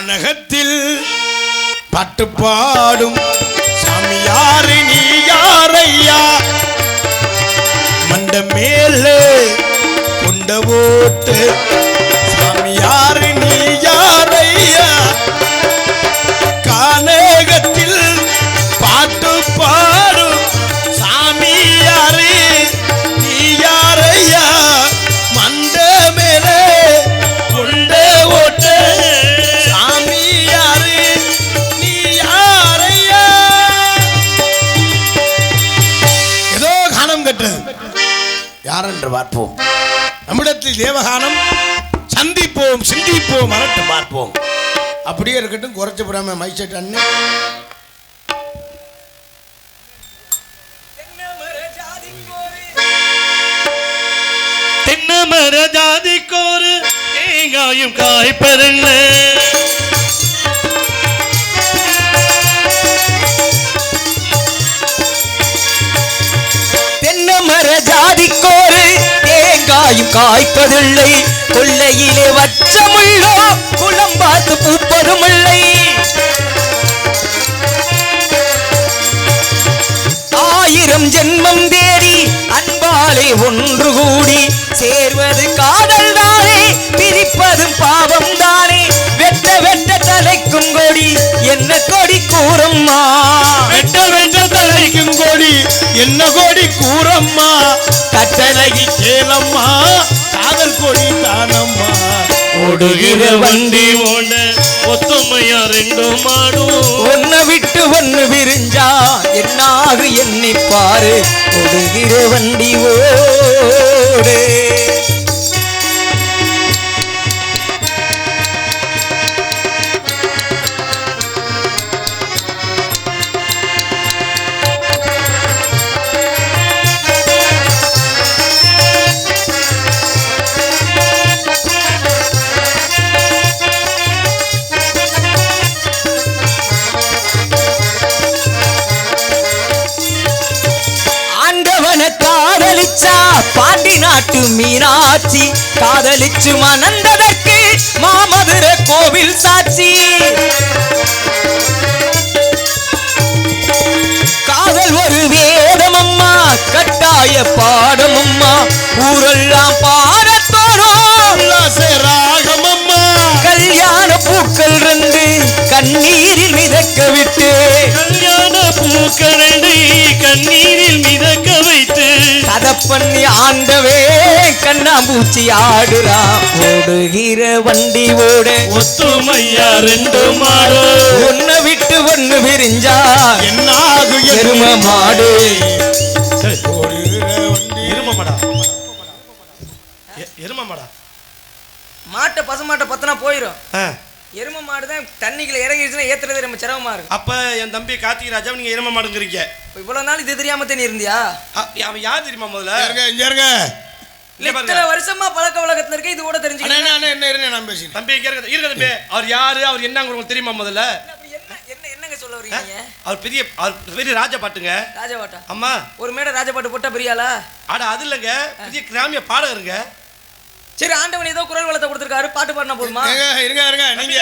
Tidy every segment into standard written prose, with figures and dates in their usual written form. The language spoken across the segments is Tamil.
நகத்தில் பட்டுப்பாடும் சாமியாரு நீ யாரையா மண்ட மேல கொண்ட ஓட்டு சாமியாரு நீ யாரையா கானகத்தில் பாட்டு பாடும் சாமியாரு நீ யாரையா மண்ட மேல கொண்ட ஓட்டு யாரென்று பார்ப்போம். நம்மிடத்தில் தேவகானம் சந்திப்போம் சிந்திப்போம் அரட்டு பார்ப்போம். அப்படியே இருக்கட்டும், குறைச்ச போடாம மைசெட் அண்ணே. தென்னமர ஜாதிக்கோரு தேங்காயும் காய்ப்பதில்லை. தென்னமர ஜாதிக்கோரு தேங்காயும் காய்ப்பதில்லை. கொல்லையிலே வச்சமுள்ளோ குளம் பார்த்து பூப்பதுமில்லை. ஆயிரம் ஜென்மம் தேடி அன்பாலே ஒன்று கூடி சேர்வது காதல் தானே, பிரிப்பதும் பாவம் தானே. வெட்ட வெட்ட தலைக்கும் கொடி என்ன கொடி கூறம்மா, வெட்ட வெட்ட தலைக்கும் கொடி என்ன கொடி கூறம்மா, கட்டளைக்கு கேளம்மா காதல் கொடி தானம்மா. ஓடுகிற வண்டி ஓட ஒத்துமையா ரெண்டு மாடும், ஒன்ன விட்டு ஒன்னு விரிஞ்சா என்னாக எண்ணி பாரு. ஓடுகிற வண்டி ஓடு. பாண்டி நாட்டு மீனாட்சி காதலிச்சு மணந்ததற்கு மாமதுரை கோவில் சாட்சி. காதல் ஒரு வேதமம்மா கட்டாய பாடமம்மா, ஊரெல்லாம் பாடத்தோறும் ராகமம்மா. கல்யாண பூக்கள் ரெண்டு கண்ணீரில் மிதக்க விட்டு, கல்யாண பூக்கள் ரெண்டு கண்ணீரில் மிதக்க வைத்து, கதை பண்ணி ஆண்டவே கண்ணாம்பூச்சி ஆடுறா. ஓடுகிற வண்டி ஓட ஒத்துமையா ரெண்டு மாடு, ஒன்ன விட்டு ஒன்னு விரிஞ்சா என்னாகு எரும மாடு. எருமமாடா மாட்டை பசுமாட்டை பத்தினா போயிடும். எரும மாடு தான் தண்ணிக்குள்ள இறங்கிடுச்சுன்னா ஏத்துறதே ரொம்ப சிரமமா இருக்கு. அப்ப என் தம்பி கார்த்திக் ராஜா நீங்க எரும மாடுங்கிறீங்க. இவ்வளவு நாள் இது தெரியாம தானே இருந்தியா? அவன் யார் தெரியுமா முதல்ல? இத்தனை வருஷமா பழக்க வழக்கத்துல இருக்க இது கூட தெரிஞ்சு நான் பேசி தம்பி இருக்க தம்பி, அவர் யாரு அவர் என்னங்க உங்களுக்கு தெரியுமா முதல்ல? என்னங்க சொல்ல வரீங்க? அவர் பெரிய ராஜா பாட்டுங்க. ராஜா பாட்டா? அம்மா ஒரு மேடை ராஜா பாட்டு போட்டா பெரியாளா? ஆட அது இல்லங்க, பெரிய கிராமிய பாடகருங்க. சரி, ஆண்டவன் ஏதோ குரல் வளத்தை கொடுத்திருக்காரு, பாட்டு பாடினா போதுமா? இருங்க நீங்க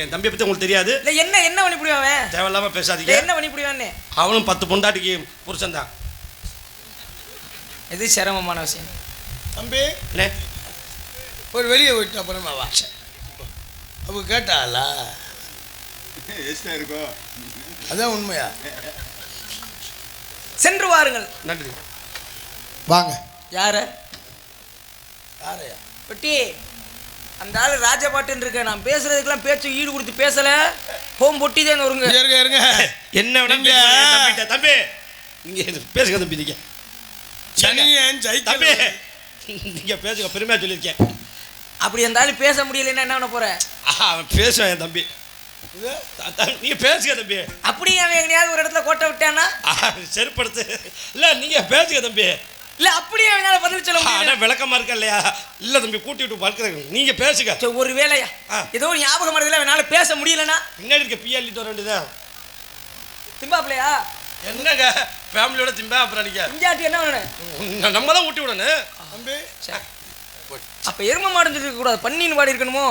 என் தம்பியை பத்தி உங்களுக்கு தெரியாது. இல்ல என்ன பண்ணி புரியாவன்? தேவையில்லாம பேசாதீங்க. என்ன பண்ணி புரியாவன்னு? அவனும் 10 பொண்டாட்டிக்கு புருஷன் தான். இது சிரமமான விஷயம் தம்பி. ஒரு வெளியே போயிட்டு அப்புறமா வா. அப்ப கேட்டாளா இருக்கும், அதான் உண்மையா? சென்று வாருங்கள். நன்றி. வாங்க. யார யாரையா? பெட்டி அந்த ஆளு ராஜா பாட்டுன்னு இருக்க. நான் பேசுறதுக்கெல்லாம் பேச்சு ஈடு கொடுத்து பேசல. ஹோம் பொட்டி தான் வருங்க. இருங்க என்ன தம்பி நீங்க பேசுங்க தம்பி. நீங்க தம்பி நீங்க பேசுங்க, பெருமையா சொல்லியிருக்கேன். அப்படி அந்த ஆளு பேச முடியலன்னா என்ன பண்ண போற? அவன் பேசுவேன் என் தம்பி. நீங்க பேசுங்க தம்பி. அப்படியே அவன் எங்கேயாவது ஒரு இடத்துல கோட்டை விட்டானா செருப்படுத்து. இல்ல நீங்க பேசுங்க தம்பி. இல்ல அப்படியே அவனால பதில் சொல்ல முடியல. விளக்கமா இருக்கா இல்லையா? இல்ல தம்பி கூட்டி விட்டு பார்க்கறேன், நீங்க பேசுங்க. ஒரு வேலையா ஏதோ ஒரு ஞாபகம் வருதுல, அவனால பேச முடியலனா பின்னாடி இருக்க பிஎல்லிட்டு வர வேண்டியதான். திம்பாப்லையா? என்னங்க ஃபேமிலியோட திம்பா அப்புறம் நீங்க இஞ்சாட்டி என்ன பண்ணணும்? நம்ம தான் ஊட்டி விடணும். தம்பி அப்ப எரும மாடுன்னு இருக்க கூடாது, பன்னின்னு பாடி இருக்கணுமோ?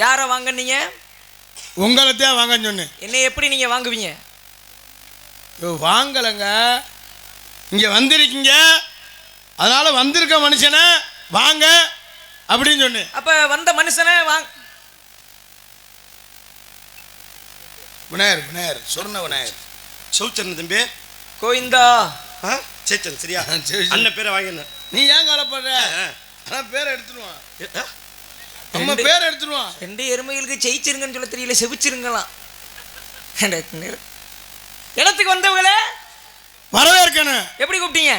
யாரை வாங்கினீங்க? உங்களைத்தான் வாங்க சொன்னேன். என்னை எப்படி நீங்க வாங்குவீங்க? வாங்கலைங்க, இங்க வந்திருக்கீங்க, அதனால வந்திருக்க மனுஷனை வாங்க அப்படின்னு சொன்னேன். அப்ப வந்த மனுஷனை விநாயகர் விநாயகர் சொன்ன விநாயகர் சௌச்சரன் தம்பி. கோவிந்தா. சேச்சன் சரியா? சரி. அண்ணன் பேரை வாங்கின. நீ ஏன் கவலைப்படுற? அதான் பேரை எடுத்துருவான், நம்ம பேரை எடுத்துருவான். 2 எருமைகளுக்கு ஜெயிச்சிருங்கன்னு சொல்ல தெரியல, செவிச்சிருங்களாம். இடத்துக்கு வந்தவங்களே வரவேற்கணும். எப்படி கூப்பிட்டீங்க?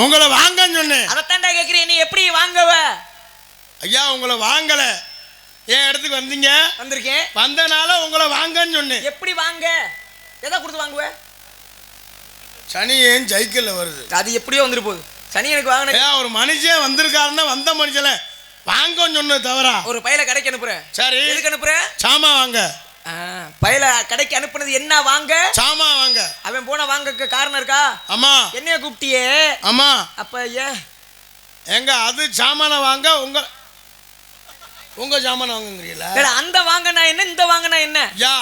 உங்களை வாங்கன்னு சொன்னேன். அதைத்தாண்டா கேட்கிறேன், நீ எப்படி வாங்கவ? ஐயா உங்களை வாங்கல, என் இடத்துக்கு வந்தீங்க, வந்திருக்கேன், வந்தனால உங்களை வாங்கன்னு சொன்னேன். எப்படி வாங்க? எதை கொடுத்து வாங்குவ? சனி ஏன் சைக்கிள்ல வருது, அது எப்படியோ வந்துட்டு போகுது. சனி எனக்கு வாங்கின ஒரு மனுஷன் வந்திருக்காருன்னா வந்த மனுஷனை வாங்கன்னு சொன்னது தவறா? ஒரு பையல கடைக்கு அனுப்புற. சரி, எதுக்கு அனுப்புற? சாமா வாங்க. பையல கடைக்கு அனுப்புனது என்ன வாங்க? சாமா வாங்க. அவன் போன வாங்க காரணம் இருக்கா? ஆமா. என்னைய கூப்பிட்டியே? ஆமா. அப்ப எங்க அது சாமான வாங்க, உங்க சாமான வாங்குறீங்களா? அந்த வாங்கினா என்ன, இந்த வாங்கினா என்ன?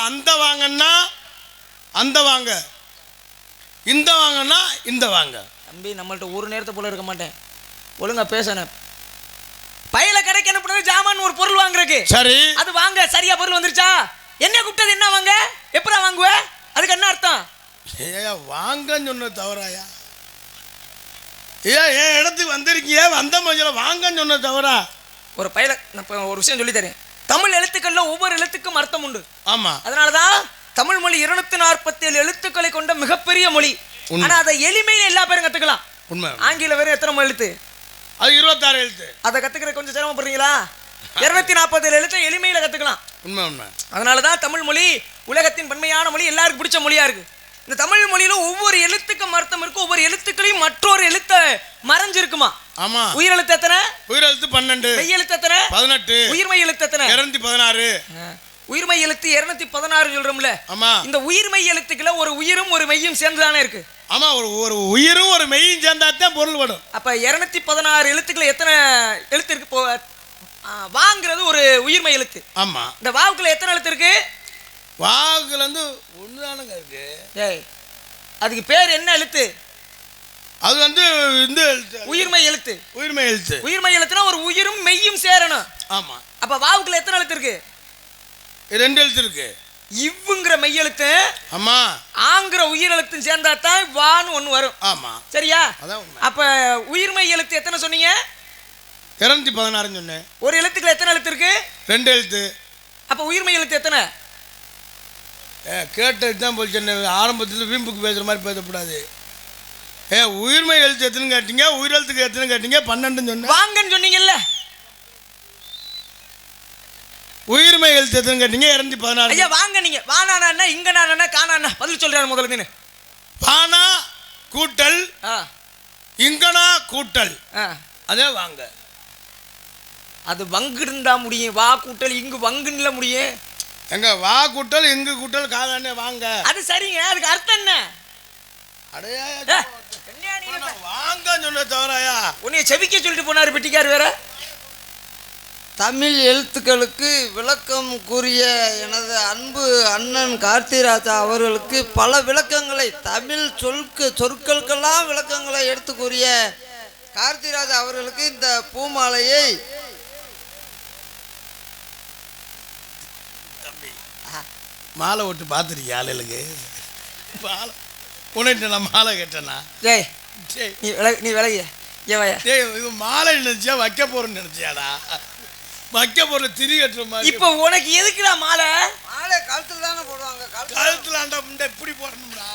அந்த வாங்கன்னா அந்த வாங்க, இந்த வாங்கன்னா இந்த வாங்க. தம்பி நம்மள்ட்ட ஒரு நேரத்தை போல இருக்க மாட்டேன், ஒழுங்கா பேசணும். பையல கடைக்கு அனுப்புனது ஜாமான் ஒரு பொருள் வாங்குறதுக்கு. சரி, அது வாங்க. சரியா பொருள் வந்துருச்சா? என்ன கூப்பிட்டது என்ன வாங்க? எப்படா வாங்குவ? அதுக்கு என்ன அர்த்தம்? வாங்கன்னு சொன்னது தவறாயா? என் இடத்துக்கு வந்திருக்கீங்க, வந்த மனுஷனை வாங்கன்னு சொன்னது தவறா? ஒரு பையல ஒரு விஷயம் சொல்லி தரேன். தமிழ் எழுத்துக்கள்ல ஒவ்வொரு எழுத்துக்கும் அர்த்தம் உண்டு. ஆமா. அதனாலதான் தமிழ் மொழி 247 எழுத்துக்களை கொண்ட மிகப்பெரிய மொழி. ஆனா அதை எளிமையில எல்லா பேரும் கத்துக்கலாம். உண்மை. ஆங்கில வேற எத்தனை எழுத்து? அது 26 எழுத்து. அதை கத்துக்கிற கொஞ்சம் சிரமப்படுறீங்களா? 247 எழுத்தை எளிமையில கத்துக்கலாம். உண்மை உண்மை. அதனாலதான் தமிழ் மொழி உலகத்தின் பன்மையான மொழி, எல்லாருக்கும் பிடிச்ச மொழியா இருக்கு. இந்த தமிழ் மொழியில ஒவ்வொரு எழுத்துக்கும் அர்த்தம் இருக்கு. ஒவ்வொரு எழுத்துக்களையும் மற்றொரு எழுத்த மறைஞ்சிருக்குமா? ஆமா. உயிரெழுத்து எத்தனை? உயிரெழுத்து 12. மெய் எழுத்து எத்தனை? 18. உயிர்மெய் எழுத்து எத்தனை? 216. உயிர்மெய் எழுத்து 216 சொல்றோம்ல. ஆமா. இந்த உயிர்மெய் எழுத்துக்களை ஒரு உயிரும் ஒரு மெய்யும் சேர்ந்துதானே இருக்கு. ஆமா, ஒரு உயிரும் ஒரு மெய்யும் சேர்ந்தாதான் பொருள் வரும். அப்ப 216 எழுத்துக்கள் எத்தனை எழுத்து இருக்கு? வாங்கிறது ஒரு உயிர்மெய் எழுத்து. ஆமா. இந்த வாவுக்குள்ள எத்தனை எழுத்து இருக்கு? வாக்குல இருந்து ஒண்ணுதானுங்க இருக்கு. அதுக்கு பேர் என்ன எழுத்து? அது இந்த எழுத்து, உயிர்மெய் எழுத்து. உயிர்மெய் எழுத்து. உயிர்மெய் எழுத்துனா ஒரு உயிரும் மெய்யும் சேரணும். ஆமா. அப்ப வாவுக்குள்ள எத்தனை எழுத்து இருக்கு? 2 எழுத்து இருக்கு. இவ்வுங்கிற மெய் எழுத்து, ஆமா, ஆங்கிற உயிர் எழுத்தும் சேர்ந்தா தான் வான்னு ஒண்ணு வரும். ஆமா. சரியா? அதான் உண்மை. அப்ப உயிர்மெய் எழுத்து எத்தனை சொன்னீங்க? 216 சொன்னேன். ஒரு எழுத்துக்குள்ள எத்தனை எழுத்து இருக்கு? 2 எழுத்து. அப்ப உயிர்மெய் எழுத்து எத்தனை? கேட்டது தான் போய் சொன்ன, ஆரம்பத்தில் வீம்புக்கு பேசுற மாதிரி பேசக்கூடாது. உயிர்மெய் எழுத்து எத்தனை கேட்டீங்க, உயிரெழுத்துக்கு எத்தனை கேட்டீங்க? 12 சொன்னேன். வாங்கன்னு சொன்னீங்கல்ல. உயிர்மெய் எழுத்து எத்தனை கேட்டீங்க? 216. ஐயா வாங்க. நீங்க வானானா இங்க நானா காணானா பதில் சொல்றாரு முதல்ல நீ. வானா கூட்டல் இங்கனா கூட்டல், அதே வாங்க. அது வங்கு இருந்தா முடியும். வா கூட்டல் இங்கு வங்குன்னு முடியும். எங்க வா கூட்டல் இங்கு கூட்டல் காதானே வாங்க. அது சரிங்க. அதுக்கு அர்த்தம் என்ன? அடையா வாங்க சொன்ன தவறாயா? உன்னைய செவிக்க சொல்லிட்டு போனாரு பெட்டிக்கார் வேற. தமிழ் எழுத்துக்களுக்கு விளக்கம் கூறிய எனது அன்பு அண்ணன் கார்த்திராஜா அவர்களுக்கு பல விளக்கங்களை, தமிழ் சொற்களுக்கெல்லாம் விளக்கங்களை எடுத்து கூறிய கார்த்திராஜா அவர்களுக்கு இந்த பூமாலையை மாலை விட்டு பார்த்துருக்கிய ஆளுகளுக்கு மாலை உனக்கு நான் மாலை கேட்டேனா? ஜெய் நீ விலகிய இது மாலை நினைச்சியா வைக்க போறேன்னு நினைச்சியாடா? வைக்க போற திரி கட்டுற மாதிரி. இப்ப உனக்கு எதுக்குடா மாலை? மாலை கழுத்துல தானே போடுவாங்க. கழுத்துல ஆண்டா முண்டை இப்படி போடணும்டா.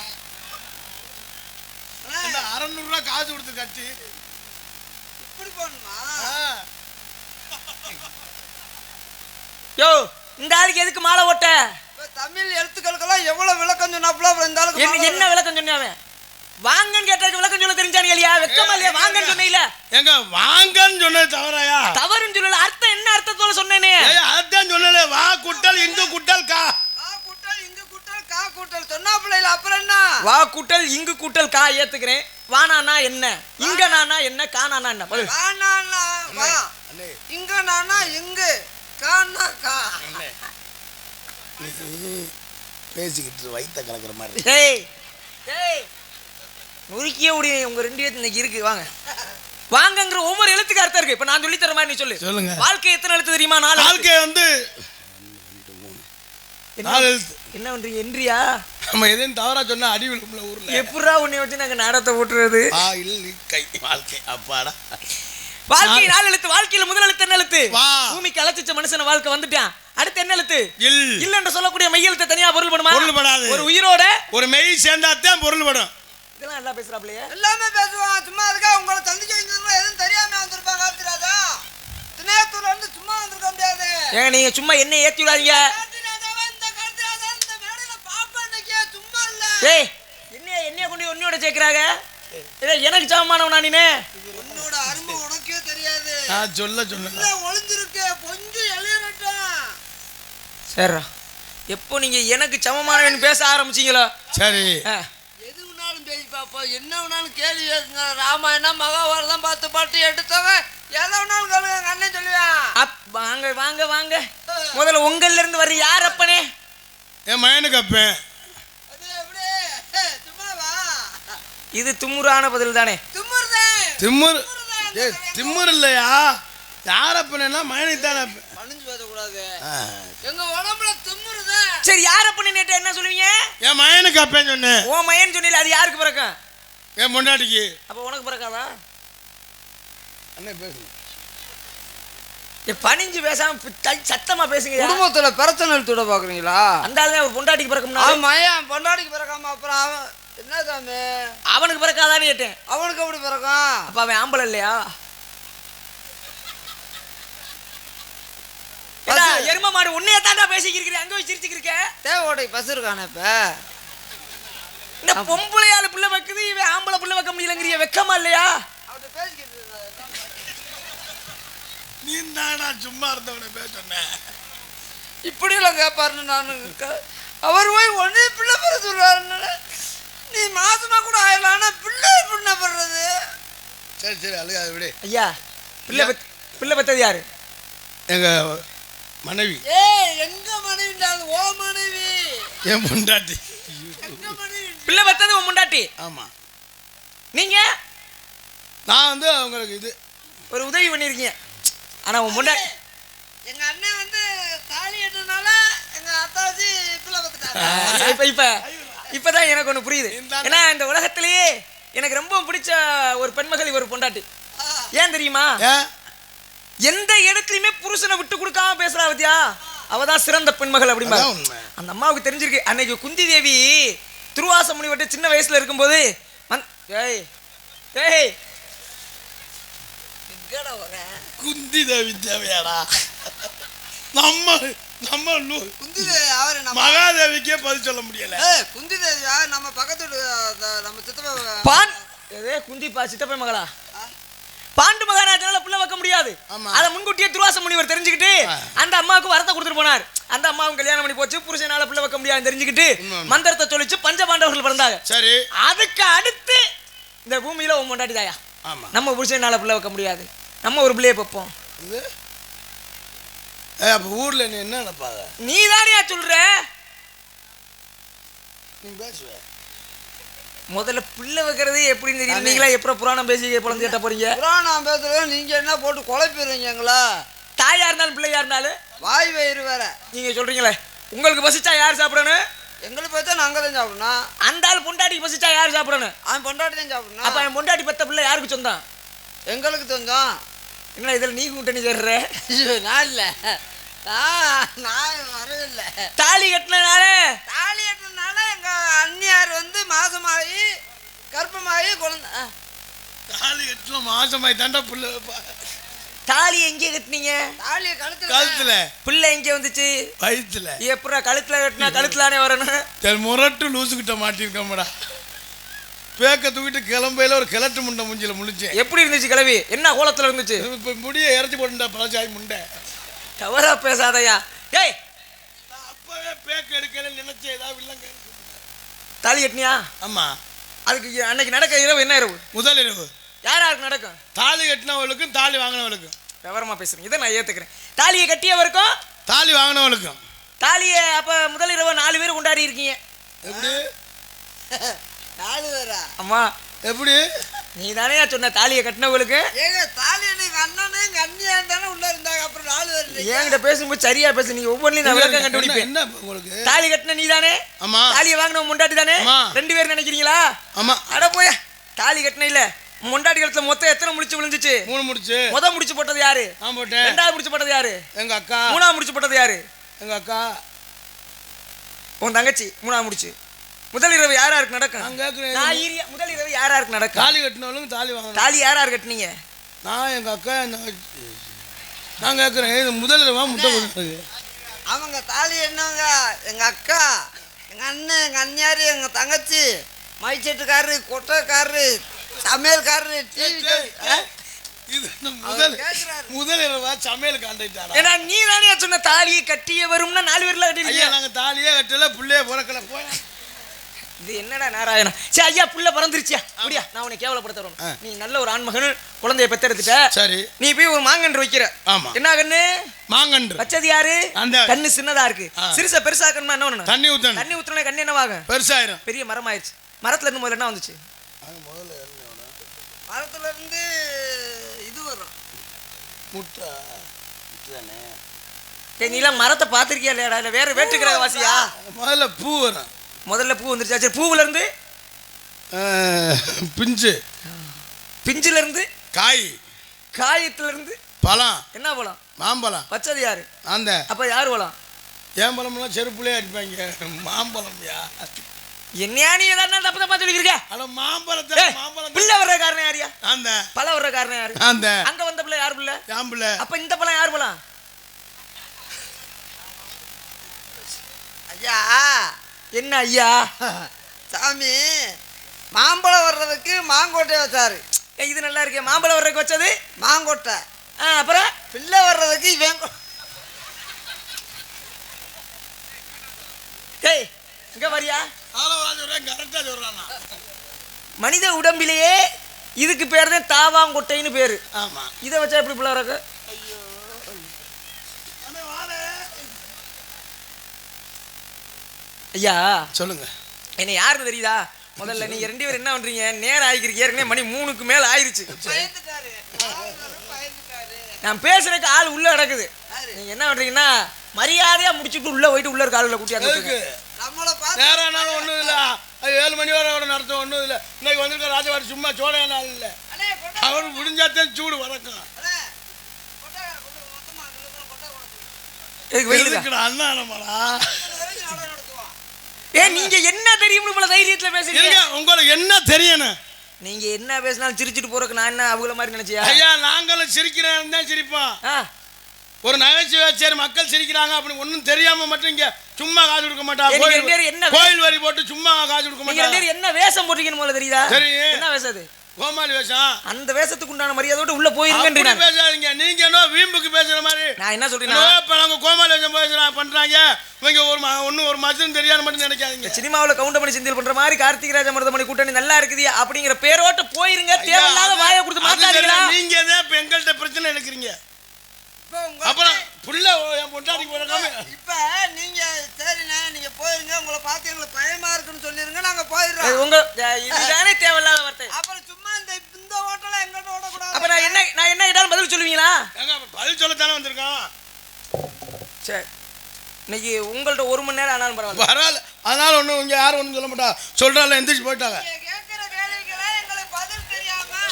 600 ரூபா காசு கொடுத்து கட்டி இப்படி போடணுமா? யோ இந்த ஆளுக்கு எதுக்கு மாலை ஓட்ட? தமிழ் எழுத்துக்களுக்கெல்லாம் எவ்வளவு விளக்கம் சொன்னாப்புல இந்த ஆளுக்கு என்ன விளக்கம் சொன்னாவே? வாங்கன்னு கேட்டதுக்கு விளக்கம் சொல்ல தெரிஞ்சானு இல்லையா? வெக்கமா இல்லையா? வாங்கன்னு சொன்னீல. எங்க வாங்கன்னு சொன்னது தவறாயா? தவறுன்னு சொல்லல. அர்த்தம் என்ன அர்த்தத்தோட சொன்னேனே? அதான் சொல்லல. வா கூட்டல் இங்கு கூட்டல் கா. வா கூட்டல் இங்கு கூட்டல் கா கூட்டல் சொன்னாப்புல. அப்புறம் என்ன? வா கூட்டல் இங்கு கூட்டல் கா ஏத்துக்கிறேன். வானானா என்ன, இங்க நானா என்ன, காணானா என்ன? வானானா வா, இங்க நானா இங்கு, கானாக்கா பேசிக்கிட்டு வயித்த கலக்கிற மாதிரி. டேய் டேய் முறுக்கிய உடைய உங்க ரெண்டு பேர்த்து இன்னைக்கு இருக்கு. வாங்க வாங்கங்கிற ஒவ்வொரு எழுத்துக்கு அர்த்தம் இருக்கு. இப்ப நான் சொல்லி தர மாதிரி நீ சொல்லு. சொல்லுங்க. வாழ்க்கை எத்தனை எழுத்து தெரியுமா? 4 வாழ்க்கை வந்து 4 எழுத்து. என்ன பண்றீங்க? என்றியா நம்ம எதையும் தவறா சொன்னா அடி விழுப்புல ஊர்ல. எப்படா உன்னை வச்சு நாங்க நாடத்தை ஓட்டுறது? கை வாழ்க்கை அப்பாடா. வாழ்க்கை 4 எழுத்து. வாழ்க்கையில முதல் எழுத்து என்ன எழுத்து? வா. பூமிக்கு அழைச்சிச்ச மனுஷன வாழ்க்கை வந்துட்டான். அடுத்து என்ன எழுத்து? இல். இல்ல என்று சொல்லக்கூடிய மெய் எழுத்து தனியா பொருள் படுமா? பொருள் படாது. ஒரு உயிரோட ஒரு மெய் சேர்ந்தாத்தான் பொருள் படும். இதெல்லாம் நல்லா பேசுறாப்லையே. எல்லாமே பேசுவான். சும்மா இருக்கா உங்களை சந்திக்க வைக்கிறதுல எதுவும் தெரியாம வந்திருப்பாங்க. காத்திராஜா தினேத்தூர்ல இருந்து சும்மா வந்திருக்க முடியாது. ஏங்க நீங்க சும்மா என்ன ஏத்தி விடாதீங்க. காத்திராஜாவை இந்த காத்திராஜா இந்த மேடையில பாப்பேன் இன்னைக்கு. சும்மா இல்ல. ஏய் என்னைய கொண்டு ஒன்னோட சேர்க்கறாங்க. எனக்கு சமமானவனா நீனே? உன்னோட அருமை உனக்கே தெரியாது. நான் சொன்னேன். இல்ல ஒளிஞ்சிருக்கு கொஞ்சம் எளியறட்டும். சரிடா. எப்போ நீங்க எனக்கு சமமானவன் பேச ஆரம்பிச்சீங்களோ சரி. எது வேணாலும் பேசி பாப்போம். என்ன வேணாலும் கேள்வி கேட்குங்க. ராமாயணம் மகாபாரதம் 10 பாட்டு எடுத்தவன் எதை வேணாலும் கேளுங்க. அண்ணன் சொல்லுவேன். வாங்க வாங்க வாங்க. முதல்ல உங்கள்ல இருந்து வர்ற யார் அப்பனே? என் மயனுக்கு அப்பேன். அது எப்படி சும்மா வா. இது தும்முறான பதில் தானே? திம்முர். திம்முர் இல்லையா? யார் அப்பனா மயனுக்கு தானே. பணிஞ்சு பேசக்கூடாது. எங்க உடம்புல திம்முறுது. சரி யார் அப்பனே நேற்று என்ன சொல்லுவீங்க? என் மயனுக்கு அப்பேன் சொன்னேன். ஓ மயன் சொன்னீல அது யாருக்கு பிறக்கும்? என் முன்னாடிக்கு. அப்ப உனக்கு பிறக்காதா? அண்ணே பேசுங்க. பணிஞ்சு பேசாம சத்தமா பேசுங்க. குடும்பத்துல பிரச்சனை எடுத்துட பாக்குறீங்களா? அந்த ஆளுதான் ஒரு பொண்டாட்டிக்கு பிறக்கும்னா மயன் பொண்டாடிக்கு பிறக்காம அப்புறம் அவன் என்ன சாமி அவனுக்கு பிறக்காதான்னு கேட்டேன். அவனுக்கு எப்படி பிறக்கும்? அப்ப அவன் ஆம்பளை இல்லையா? எரும மாடு உன்னைய தாண்டா பேசிக்கிறீங்க. அங்க போய் சிரிச்சுக்கிறீங்க. தேவோடை பசு இருக்கானே இப்ப. இந்த பொம்பளையால புள்ள வைக்குது, இவன் ஆம்பளை புள்ள வைக்க முடியலங்கிறிய. வெக்கமா இல்லையா? அவட்ட பேசிக்கிட்டு நீ தானா சும்மா இருந்தவனை பேச சொன்னேன். இப்படி எல்லாம் கேட்பாருன்னு நானு அவர் போய் ஒன்னே பிள்ளை பெற சொல்றாரு. நீ மாசமா கூட ஆயிடலாம். ஆனா பிள்ளை பிள்ளை படுறது. சரி சரி அழுகாத விடு. ஐயா பிள்ளை பெத்தது யாரு? எங்க மனைவி. எங்க மனைவிண்டாலும் ஓ மனைவி. என் பொண்டாட்டி. எங்க மனைவி பிள்ளை பெத்தது உன் முண்டாட்டி. ஆமா. நீங்க நான் வந்து அவங்களுக்கு இது ஒரு உதவி பண்ணிருக்கீங்க. ஆனா உன் முண்டாட்டி எங்க அண்ணன் வந்து தாலி எடுத்தனால எங்க அத்தாச்சி பிள்ளை பத்துட்டாங்க. இப்பதான் எனக்கு ஒண்ணு புரியுது. ஏன்னா இந்த உலகத்திலேயே எனக்கு ரொம்ப பிடிச்ச ஒரு பெண்மகள் இவர் பொண்டாட்டி. ஏன் தெரியுமா? எந்த இடத்துலயுமே புருஷனை விட்டு கொடுக்காம பேசுறா பத்தியா, அவதான் சிறந்த பெண்மகள் அப்படிம்பாங்க. அந்த அம்மாவுக்கு தெரிஞ்சிருக்கு. அன்னைக்கு குந்தி தேவி துருவாச முனிவர்ட்ட சின்ன வயசுல இருக்கும்போது குந்தி தேவி தேவையாடா? நம்ம நம்ம மகாதேவிக்கே பதில் சொல்ல முடியல. குந்தி தேவியா? நம்ம பக்கத்து நம்ம சித்தப்பா மகளா? பாண்டு மகாராஜனால புள்ள வைக்க முடியாது. அதை முன்கூட்டியே துருவாச முனிவர் தெரிஞ்சுக்கிட்டு அந்த அம்மாவுக்கு வரத்தை கொடுத்துட்டு போனார். அந்த அம்மாவும் கல்யாணம் பண்ணி போச்சு. புருஷனால புள்ள வைக்க முடியாது தெரிஞ்சுக்கிட்டு மந்திரத்தை சொல்லிச்சு. பஞ்ச பாண்டவர்கள் பிறந்தாங்க. சரி. அதுக்கு அடுத்து இந்த பூமியில உன் முண்டாட்டி தாயா. நம்ம புருஷனால புள்ள வைக்க முடியாது, நம்ம ஒரு பிள்ளைய வைப்போம். அப்ப ஊர்ல நீ என்ன நினைப்பாங்க? நீ தானே சொல்ற. நீ பேசுவ. முதல்ல பிள்ளை வைக்கிறது எப்படின்னு தெரியல. நீங்களா எப்பறம் புராணம் பேசி குழந்தை கேட்ட போறீங்க? புராணம் பேசுறது நீங்க என்ன போட்டு குழப்பிடுறீங்களா? தாயா இருந்தாலும் பிள்ளையா இருந்தாலும் வாய் வயிறு வேற. நீங்க சொல்றீங்களே உங்களுக்கு பசிச்சா யார் சாப்பிடணும்? எங்களுக்கு பத்தா நாங்க தான் சாப்பிடணும். அந்த ஆள் பொண்டாட்டிக்கு பசிச்சா யார் சாப்பிடணும்? அவன் பொண்டாட்டி தான் சாப்பிடணும். அப்ப அவன் பொண்டாட்டி பெத்த பிள்ளை யாருக்கு சொந்தம்? எங்களுக்கு சொந்தம். என்ன இதுல நீ கூட்டணி சேர்ற? நான் இல்ல, நான் வரவில்லை. தாலி கட்டினால எங்க அண்ணியார் வந்து மாசமாகி கர்ப்பமாகி குழந்தை. தாலி கட்டில மாசமாயி தாண்டா புள்ள வைப்பா. தாலி எங்கே கட்டினீங்க? தாலி கழுத்துல. பிள்ளை எங்கே வந்துச்சு? வயிற்றுல. எப்படா கழுத்துல கட்டினா கழுத்துலானே வரணும். முரட்டு லூசுக்கிட்ட மாட்டிருக்கோம்டா. பேக்க தூக்கிட்டு கிளம்பையில ஒரு கிழட்டு முண்டை முஞ்சில முழிச்சேன். எப்படி இருந்துச்சு கிளவி? என்ன கோலத்துல இருந்துச்சு? இப்ப முடிய இறச்சி போட்டுட்டா பழச்சாய் முண்டை. தவறா பேசாதயா. ஏய் அப்பவே பேக்க எடுக்கல நினைச்சே ஏதாவது இல்லங்க. தாலி கட்டினியா? ஆமா. அதுக்கு அன்னைக்கு நடக்க இரவு என்ன இரவு? முதல் இரவு. யாருக்கு நடக்கும்? தாலி கட்டினவளுக்கும் தாலி வாங்கினவளுக்கும். விவரமா பேசுறேன், இதை நான் ஏத்துக்கிறேன். தாலியை கட்டியவருக்கும் தாலி வாங்கினவனுக்கும் தாலியை அப்ப முதல் இரவு 4 பேர் கொண்டாடி இருக்கீங்க. எப்படி 4 பேரா? அம்மா எப்படி நீ தானே சொன்ன தாலியை கட்டினவங்களுக்கு? ஏங்க தாலி எங்க அண்ணனும் எங்க அண்ணியான் தானே உள்ள இருந்தாங்க, அப்புறம் 4 பேர் இல்லையா? என்கிட்ட பேசும்போது சரியா பேசு, நீ ஒவ்வொன்றையும் நான் விளக்கம் கண்டுபிடிப்பேன். என்ன உங்களுக்கு தாலி கட்டின நீ தானே? ஆமா. தாலியை வாங்கின முண்டாட்டி தானே? ஆமா. 2 பேர் நினைக்கிறீங்களா? ஆமா. அட போய, தாலி கட்டின இல்ல முண்டாட்டி கழுத்துல மொத்தம் எத்தனை முடிச்சு விழுந்துச்சு? 3 முடிச்சு. முடிச்சு போட்டது யாரு? நான் போட்டேன். 2வது முடிச்சு போட்டது யாரு? எங்க அக்கா. 3வது முடிச்சு போட்டது யாரு? எங்க அக்கா. உன் தங்கச்சி 3வது முடிச்சு. முதல் இரவு யாராருக்கு நடக்கும்? நான் கேக்குறேன். முதல் இரவு யாராருக்கு நடக்கும்? தாலி கட்டினவளும் தாலி வாங்கணும். தாலி யாராரு கட்டினீங்க? நான் எங்க அக்கா நான் கேட்குறேன், இது முதல் இரவா முட்டை போடுறது? அவங்க தாலி என்னங்க, எங்க அக்கா, எங்க அண்ணன், எங்க அண்ணியாரு, எங்க தங்கச்சி, மைச்செட்டுக்காரரு, கொட்டைக்காரரு, சமையல்காரரு, டிவி. இது முதல் இரவா சமையல் காண்டாயிட்டாரா? ஏன்னா நீ தானே சொன்ன தாலியை கட்டிய வரும்னா 4 பேர்ல ஐயா கட்டிருக்கீங்க. நாங்க தாலியே கட்டல, புள்ளையே பிறக்கல. போய் இது என்னடா நாராயணா? சரி ஐயா, புள்ள பிறந்துருச்சியா? அப்படியா? நான் உன்னை கேவலப்படுத்துறேன். நீ நல்ல ஒரு ஆண்மகன், குழந்தைய பெத்தெடுத்துட்ட. சரி. நீ போய் ஒரு மாங்கன்று வைக்கிற. ஆமா. என்ன கண்ணு? மாங்கன்று. வச்சது யாரு? அந்த கண்ணு சின்னதா இருக்கு. சிறுச பெருசாக்கணும்னா என்ன பண்ணணும்? தண்ணி ஊத்தணும். தண்ணி ஊத்துறனே கண்ணு என்னவாகும்? பெருசாயிரும். பெரிய மரம் ஆயிடுச்சு. மரத்துல இருந்து முதல்ல என்ன வந்துச்சு? மரத்துல இருந்து இது வரும், முட்டை. நீ எல்லாம் மரத்தை பாத்திருக்கியா இல்லையாடா? இல்ல வேற வேற்றுக்கிற வாசியா? முதல்ல பூ வரும். முதல்ல பூ வந்துருச்சா? சரி, பூவுல இருந்து பிஞ்சு. பிஞ்சுல இருந்து காய். காயத்துல இருந்து பழம். என்ன பழம்? மாம்பழம். வச்சது யாரு? அந்த அப்ப யாரு பழம்? ஏன் பழம்லாம் செருப்புலேயே அடிப்பாங்க. மாம்பழம்யா. என்னையா நீ ஏதாவது தப்பு தப்பா சொல்லிருக்க? அட மாம்பழத்தை மாம்பழம். பிள்ளை வர்ற காரணம் யாரியா? அந்த பழம் வர்ற காரணம் யாரு? அந்த அங்க வந்த பிள்ளை யாரு பிள்ளை? என் பிள்ளை. அப்ப இந்த பழம் யாரு பழம்? ஐயா. என்ன ஐயா? சாமி மாம்பழம் வர்றதுக்கு மாங்கோட்டை வச்சாரு. இது நல்லா இருக்கே. மாம்பழம் வர்றதுக்கு வச்சது மாங்கோட்டை. அப்புறம் பிள்ளை வர்றதுக்கு இவன். ஏய் இங்க வரியா? கரெக்டா சொல்றானா? மனித உடம்பிலேயே இதுக்கு பேர் தான் தாவாங்கொட்டைன்னு பேரு. ஆமா. இதை வச்சா எப்படி பிள்ளை வர்றக்கு? ஐயா சொல்லுங்க. என்ன யாருன்னு தெரியுதா? முதல்ல நீங்க 2 பேரும் என்ன பண்றீங்க? நேரம் ஆகிக்கிறீங்க. ஏற்கனவே மணி 3க்கு மேல ஆயிருச்சு. நான் பேசுறதுக்கு ஆள் உள்ள கிடக்குது. நீங்க என்ன பண்றீங்கன்னா மரியாதையா முடிச்சுட்டு உள்ள போயிட்டு உள்ள இருக்க ஆளுகளை கூட்டியாந்து நேரம் ஒண்ணும் இல்ல. 7 மணி வரை நடத்த ஒண்ணும் இல்ல. இன்னைக்கு வந்திருக்க ராஜவாடி சும்மா சோழைய நாள் இல்ல. அவரு முடிஞ்சாத்தான் சூடு வணக்கம். அண்ணாடா. நீங்க என்ன தெரியும் தைரியத்துல பேசுறீங்க? உங்களுக்கு என்ன தெரியணும்? நீங்க என்ன பேசினாலும் சிரிச்சுட்டு போறதுக்கு நான் என்ன அவங்கள மாதிரி நினைச்சியா? ஐயா நாங்களும் சிரிக்கிறேன் தான் சிரிப்போம். ஒரு நகைச்சுவை சரி மக்கள் சிரிக்கிறாங்க அப்படி ஒன்றும் தெரியாம மட்டும் இங்க சும்மா காசு கொடுக்க மாட்டாங்க. கோயில் வரி போட்டு சும்மா காசு கொடுக்க மாட்டாங்க. என்ன வேஷம் போட்டீங்கன்னு முதல்ல தெரியுதா? சரி. என்ன வேஷம்? கோமாளி வேஷம். அந்த வேஷத்துக்கு உண்டான மரியாதையோட உள்ள போயிருங்க. பேசாதீங்க. நீங்க என்ன வீம்புக்கு பேசுற மாதிரி. நான் என்ன சொல்றேன்? இப்ப நாங்க கோமாளி வேஷம் பேசுறாங்க பண்றாங்க. இவங்க ஒரு மாசம் தெரியாத மட்டும் நினைக்காதீங்க. சினிமாவில் கவுண்டமணி சிந்தில் பண்ற மாதிரி கார்த்திகராஜ மருதமணி கூட்டணி நல்லா இருக்குது அப்படிங்கிற பேரோட்ட போயிருங்க. தேவையில்லாத வாயை கொடுத்து மாத்தாதீங்க. நீங்க தான் இப்ப எங்கள்கிட்ட பிரச்சனை எடுக்கிறீங்க. அப்புறம் புள்ள பொண்டாடி போறாங்க. இப்ப நீங்க சரிண்ணே நீங்க போயிருங்க. உங்களை பார்த்து எங்களுக்கு பயமா இருக்குன்னு சொல்லிருங்க. நாங்க போயிடுறோம். உங்க இதுதானே தேவையில்லாத வார்த்தை. அப்புறம் சும்மா இந்த ஹோட்டல எங்கிட்ட ஓடக்கூடாது. அப்ப நான் என்ன கேட்டாலும் பதில் சொல்லுவீங்களா? பதில் சொல்லத்தானே வந்திருக்கோம். சரி இன்னைக்கு உங்கள்ட்ட 1 மணி நேரம் ஆனாலும் பரவாயில்ல. பரவாயில்ல. அதனால ஒன்றும் இங்கே யாரும் ஒன்றும் சொல்ல மாட்டா. சொல்கிறாள் எந்திரிச்சு போயிட்டாங்க.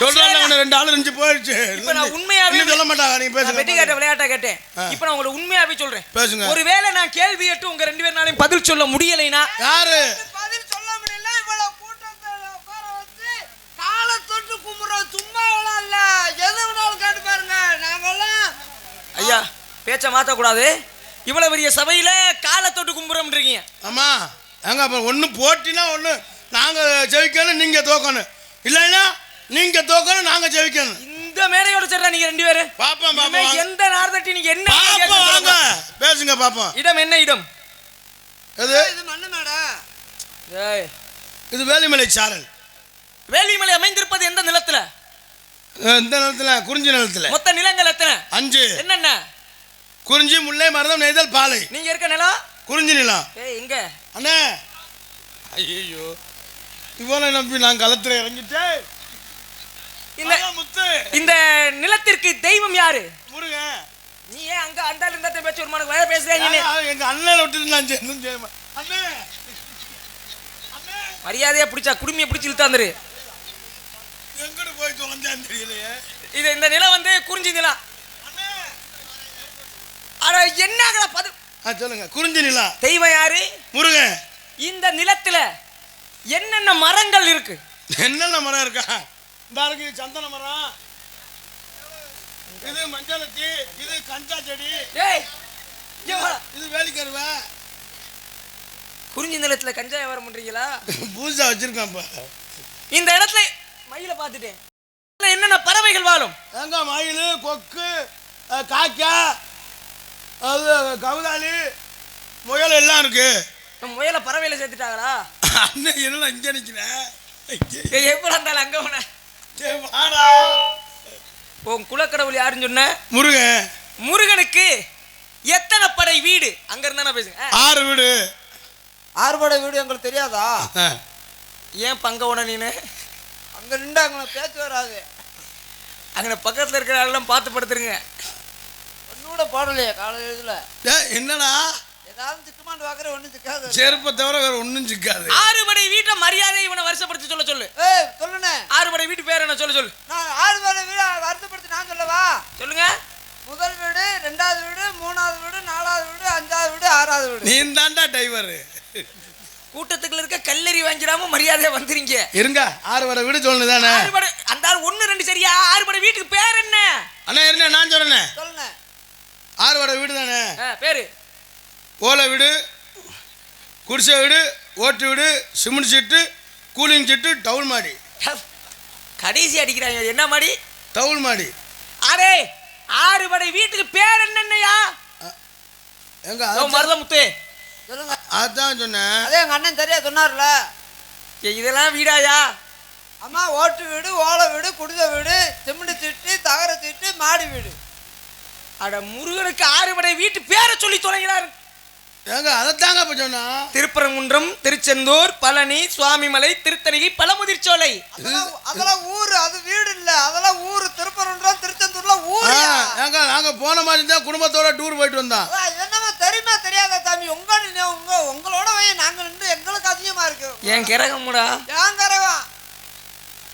சொல்கிறாள் 2 ஆள் 2 போயிடுச்சு. இப்போ நான் உண்மையாவே சொல்ல மாட்டாங்க. நீங்கள் பேசுங்க. வெட்டி கேட்ட விளையாட்டா கேட்டேன். இப்போ நான் உங்களை உண்மையாவே சொல்றேன். பேசுங்க. ஒருவேளை நான் கேள்வி கேட்டு உங்க 2 பேர்னாலையும் பதில் சொல்ல முடியலைனா யாரு பதில் சொல்ல முடியல? இவ்வளவு கூட்டத்தை உட்கார வச்சு காலை தொட்டு கும்பிடுறோம். சும்மா இல்ல எது வேணாலும் கேட்டு பாருங்க. நாங்கெல்லாம் ஐயா பேச்ச மாற்றக்கூடாது. இவ்வளவு பெரிய சபையில காலை தொட்டு கும்பிடுறோம்ன்றீங்க. ஆமா எங்க அப்ப ஒன்று போட்டினா ஒன்று நாங்கள் ஜெயிக்கணும் நீங்கள் தோக்கணும். இல்லைன்னா நீங்கள் தோக்கணும் நாங்கள் ஜெயிக்கணும். இந்த மேடையோட சேர்றா நீங்க 2 பேரும். பாப்போம் பாப்போம். எந்த நார்தட்டி நீங்க என்ன வாங்க பேசுங்க பாப்போம். இடம் என்ன இடம்? இது மண்ணு மேடா. இது வேலிமலை சாரல். வேலிமலை அமைந்திருப்பது எந்த நிலத்துல? இந்த நிலத்துல குறிஞ்சி நிலத்துல மொத்த நிலங்கள் எத்தனை? 5. என்னென்ன? குறிஞ்சி, முல்லை, மருதம், நெய்தல், பாலை. நீங்க இருக்க நிலம் குறிஞ்சி நிலம். எங்க அண்ணே? ஐயோ, இவனை நம்பி நான் களத்துல இறங்கிட்டேன். இந்த நிலத்திற்கு தெய்வம் யாரு? முருகன். நீ ஏன் அங்க அந்த இந்த பேச்சு ஒரு மனக்கு வேற பேசுறீங்க? எங்க அண்ணனை விட்டுட்டு நான் சேர்ந்து அண்ணே மரியாதையா பிடிச்சா குடுமையை பிடிச்சி இழுத்தாந்துரு. எங்கிட்டு போய் தொலைஞ்சான்னு தெரியலையே. இது இந்த நிலம் வந்து குறிஞ்சி நிலம். என்ன சொல்லுங்க. குறிஞ்சி நிலம். தெய்வம் யாரு? முருகன். இந்த நிலத்துல என்னென்ன மரங்கள் இருக்கு? என்னென்ன மரம் இருக்கா? இந்த இருக்கு சந்தன மரம், இது மஞ்சளத்தி, இது கஞ்சா செடி, இது வேலிக்கருவை. குறிஞ்சி நிலத்துல கஞ்சா வியாபாரம் பண்றீங்களா? பூசா வச்சிருக்கான். இந்த இடத்துல மயில பாத்துட்டேன். என்னென்ன பறவைகள் வாழும்? எங்க மயில், கொக்கு, காக்கா, அது கவுதாளி, முயல் எல்லாம் இருக்கு. முயலை பறவையில சேர்த்துட்டாங்களா? அண்ணன் என்ன இங்க நிக்கிறேன்? எப்படி இருந்தாலும் அங்க போன வாடா. உன் குலக்கடவுள் யாருன்னு சொன்ன? முருகன். முருகனுக்கு எத்தனை படை வீடு? அங்க இருந்தா பேசுங்க. 6 வீடு. 6 படை வீடு எங்களுக்கு தெரியாதா? ஏன் பங்க உட நீனு அங்க நின்று அங்கே பேச்சு வராது. அங்கே பக்கத்துல இருக்கிற ஆளெல்லாம் பார்த்து படுத்துருங்க. ஒன்னோட பாடலையே காலையில. என்னடா ஏதாவது சிக்கமாண்டு வாக்குற ஒன்றும் சிக்காது. செருப்பை தவிர வேற ஒன்றும் சிக்காது. 6 படை வீட்டை மரியாதை இவனை வருஷப்படுத்தி சொல்ல சொல்லு. சொல்லுண்ணே. 6 படை வீட்டு பேர் என்ன சொல்லு. நான் 6 படை வீடு வருஷப்படுத்தி நான் சொல்லவா? சொல்லுங்க. முதல் வீடு, 2வது வீடு, 3வது வீடு, 4வது வீடு, 5வது வீடு, 6வது வீடு. நீ தாண்டா டிரைவர். கூட்டத்துக்குள்ள இருக்க கல்லறி வாங்கிடாம மரியாதையா வந்துறீங்க. இருங்க. 6 படை வீடு சொல்லுதானே? 6 படை அந்த 1 2 சரியா? 6 படை வீட்டுக்கு பேர் என்ன? அண்ணா இருங்க, நான் சொல்றேன். சொல்லுண்ணே. 6 படை வீடு தானே? பேரு ஓலை வீடு, குடிசை வீடு, ஓட்டு வீடு, சிமெண்ட் சீட்டு, கூலிங் சீட்டு, டவுல் மாடி. கடைசி அடிக்கிறாங்க. என்ன மாடி? டவுல் மாடி. அரே 6 படை வீட்டுக்கு பேர் என்னன்னயா? எங்க மருதமுத்து சொல்லுங்க. அதான் சொன்னேன். அதே எங்க அண்ணன் சரியா சொன்னார்ல. இதெல்லாம் வீடாயா? அம்மா ஓட்டு வீடு, ஓலை வீடு, குடிசை வீடு, சிமெண்ட் சீட்டு, தகர சீட்டு, மாடி வீடு. அட முருகனுக்கு 6 படை வீட்டு பேரை சொல்லி தொலைகிறார். ஏங்க அதைத்தாங்க இப்போ சொன்னா. திருப்பரங்குன்றம், திருச்செந்தூர், பழனி, சுவாமிமலை, திருத்தணிகை, பழமுதிர்ச்சோலை. அதெல்லாம் ஊரு, அது வீடு இல்ல. அதெல்லாம் ஊரு. திருப்பரங்குன்றம், திருச்செந்தூர்ல ஊரு. ஏங்க நாங்க போன மாதிரி தான் குடும்பத்தோட டூர் போயிட்டு வந்தோம். என்னமா தெரியுமா தெரியாத தம்பி? உங்களோட போய் நாங்க நின்று எங்களுக்கு அதிகமா இருக்கு. என் கிரகமுடா. ஏன் கரகம்?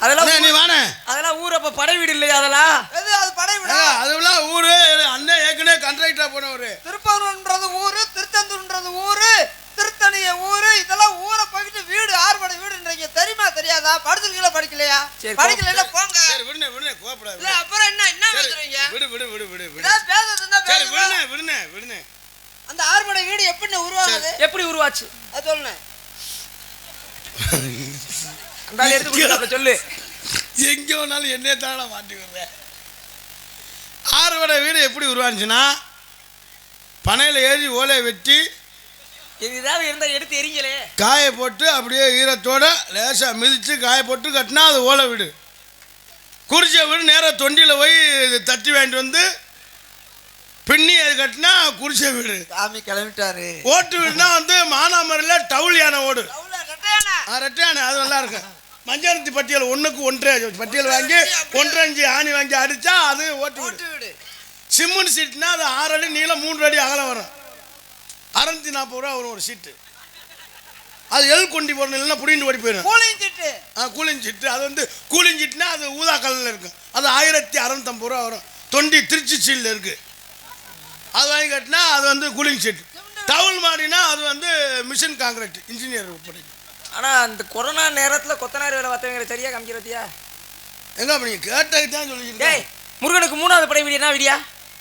அதெல்லாம் நீ வானே. அதெல்லாம் ஊர். அப்ப படை வீடு இல்லையா? அதெல்லாம் எது? அது படை வீடா? அதெல்லாம் ஊரு. அண்ணன் ஏற்கனவே கண்ட்ராக்டா போனவரு. திருப்பரங்குன்றது ஊரு, திருச்செந்தூர்ன்றது ஊரு, திருத்தணிய ஊரு. இதெல்லாம் ஊரை போயிட்டு வீடு 6 படை வீடுன்றீங்க. தெரியுமா தெரியாதா? படிச்சிருக்கீங்களா படிக்கலையா? படிக்கல போங்க. சரி விடுனே விடுனே, கோபப்படாத. இல்ல அப்புறம் என்ன பேசுறீங்க? விடு விடு விடு விடு விடு. ஏதாவது பேசுறதுன்னா சரி பேசுங்க. விடுனே விடுனே விடுனே. அந்த 6 படை வீடு எப்படி உருவாகுது? எப்படி உருவாச்சு அது சொல்லுங்க. அந்த எடுத்து கொடுங்க சொல்லு. எங்க வேணாலும் என்னைய தானே மாட்டி விடுறேன். 6 படை வீடு எப்படி உருவானுச்சுன்னா, பனையில் ஏறி ஓலையை வெட்டி ஏதாவது இருந்தால் எடுத்து எரிங்களே, காய போட்டு அப்படியே ஈரத்தோட லேசாக மிதித்து காய போட்டு கட்டினா அது ஓலை வீடு. குறிச்ச வீடு நேராக தொண்டியில் போய் தட்டி வாங்கிட்டு வந்து பின்னி அது கட்டினா குறிச்ச வீடு. சாமி கிளம்பிட்டாரு. ஓட்டு வீடுனா வந்து மானாமரில் டவுல் யானை ஓடு. ரெட்டையானை அது நல்லா இருக்கு. மஞ்சளத்தி பட்டியல் 1க்கு 1.5 பட்டியல் வாங்கி 1.5 ஆணி வாங்கி அடித்தா அது ஓட்டு வீடு. சிமெண்ட் சீட்னா அது 6 அடி நீளம் 3 அடி அகலம் வரும். 640 ரூபா வரும் ஒரு சீட்டு. அது எல் கொண்டி போடணும், இல்லைன்னா புடிண்டு ஓடி போயிடும். கூலிங் சீட்டு. கூலிங் சீட்டு. அது வந்து கூலிங் சீட்டுனா அது ஊதா கலரில் இருக்கும். அது 1650 ரூபா வரும். தொண்டி திருச்சி சீலில் இருக்குது. அது வாங்கி கட்டினா அது வந்து கூலிங் சீட்டு. டவுல் மாடினா அது வந்து மிஷின் காங்கிரீட் இன்ஜினியர் உட்பட. ஆனால் அந்த கொரோனா நேரத்தில் கொத்தனார் வேலை பார்த்தவங்க சரியாக காமிக்கிறதியா? எங்க அப்ப நீங்க கேட்டது தான் சொல்லிக்கிறேன். முருகனுக்கு 3வது படை வீடு என்ன வீடியா?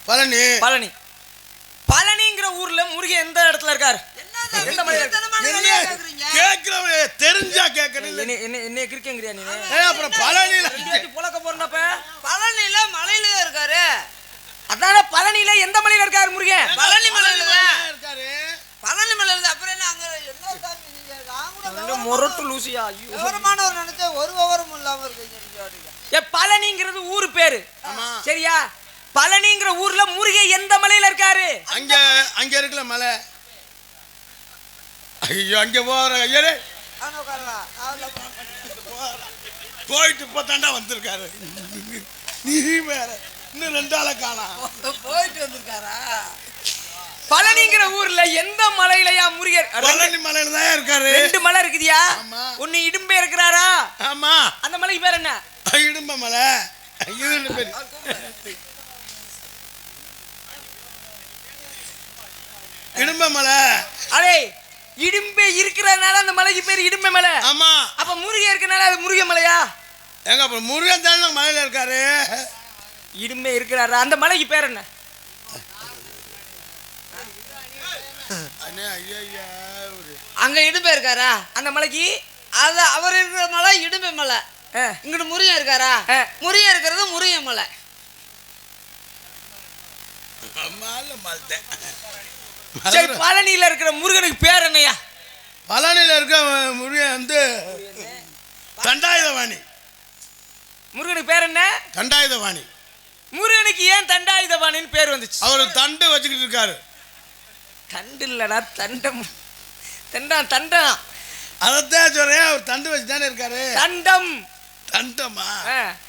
பழனி. பழனி. பழனிங்கிற ஊர்ல முருகன் எந்த இடத்துல இருக்காரு? எந்த மலையில? கேக்குறவங்க தெரிஞ்சா கேட்கறது. என்ன கிரிக்கங்கறியா நீ? அப்புறம் பழனியில புலக்க போறனப்ப பழனியில மலையில இருக்காரு. அதான பழனியில எந்த மலையில இருக்காரு முருகன்? பழனி மலையில இருக்காரு. பழனி மலையில. அப்புறம் என்ன அங்க என்ன சாமி நீங்க? மொரட்டு லூசியா? விவரமானவர் நினைச்சா ஒரு விவரம் இல்லாம இருக்கீங்க. பழனிங்கிறது ஊரு பேரு. ஆமா. சரியா? பழனிங்கிற ஊர்ல முருகன் எந்த மலையில இருக்காரு? அங்க இருக்குல மலை. ஐயோ அங்க போற ஐயரே போயிட்டு இப்போ தாண்டா வந்திருக்காரு. நீ வேற இன்னும் 2 ஆளை காணோம். போயிட்டு வந்திருக்காரா? பழனிங்கிற ஊர்ல எந்த மலையிலயா முருகர்? பழனி மலையில தான் இருக்காரு. 2 மலை இருக்குதியா? ஆமா. ஒன்னு இடும்பே இருக்கிறாரா? ஆமா. அந்த மலைக்கு பேர் என்ன? இடும்ப மலை. இது பேர் இடும்ப மலை. அடே இடும்பே இருக்கிறதுனால அந்த மலைக்கு பேர் இடும்பை மலை. ஆமா. அப்ப முருகன் இருக்கனால அது முருகன் மலையா? எங்க அப்புறம் முருகன் தானே மலையில இருக்காரு. இடும்பே இருக்கிறாரா? அந்த மலைக்கு பேர் என்ன? அங்க இடும்பை இருக்காரா? அந்த மலைக்கு அது அவர் இருக்கிற மலை இடும்பை மலை. இங்கிட்டு முருகன் இருக்காரா? முருகன் இருக்கிறது முருகன் மலை. சரி, பழனியில இருக்கிற முருகனுக்கு பேர் என்னையா? பழனியில இருக்க முருகன் வந்து தண்டாயுதவாணி. முருகனுக்கு பேர் என்ன? தண்டாயுதவாணி. முருகனுக்கு ஏன் தண்டாயுதவாணின்னு பேர் வந்துச்சு? அவர் தண்டு வச்சுக்கிட்டு இருக்காரு. தண்டு இல்லடா, தண்டம். தண்டம் தண்டம். அதத்தான் சொல்றேன், அவர் தண்டு வச்சு தானே இருக்காரு. தண்டம். தண்டமா?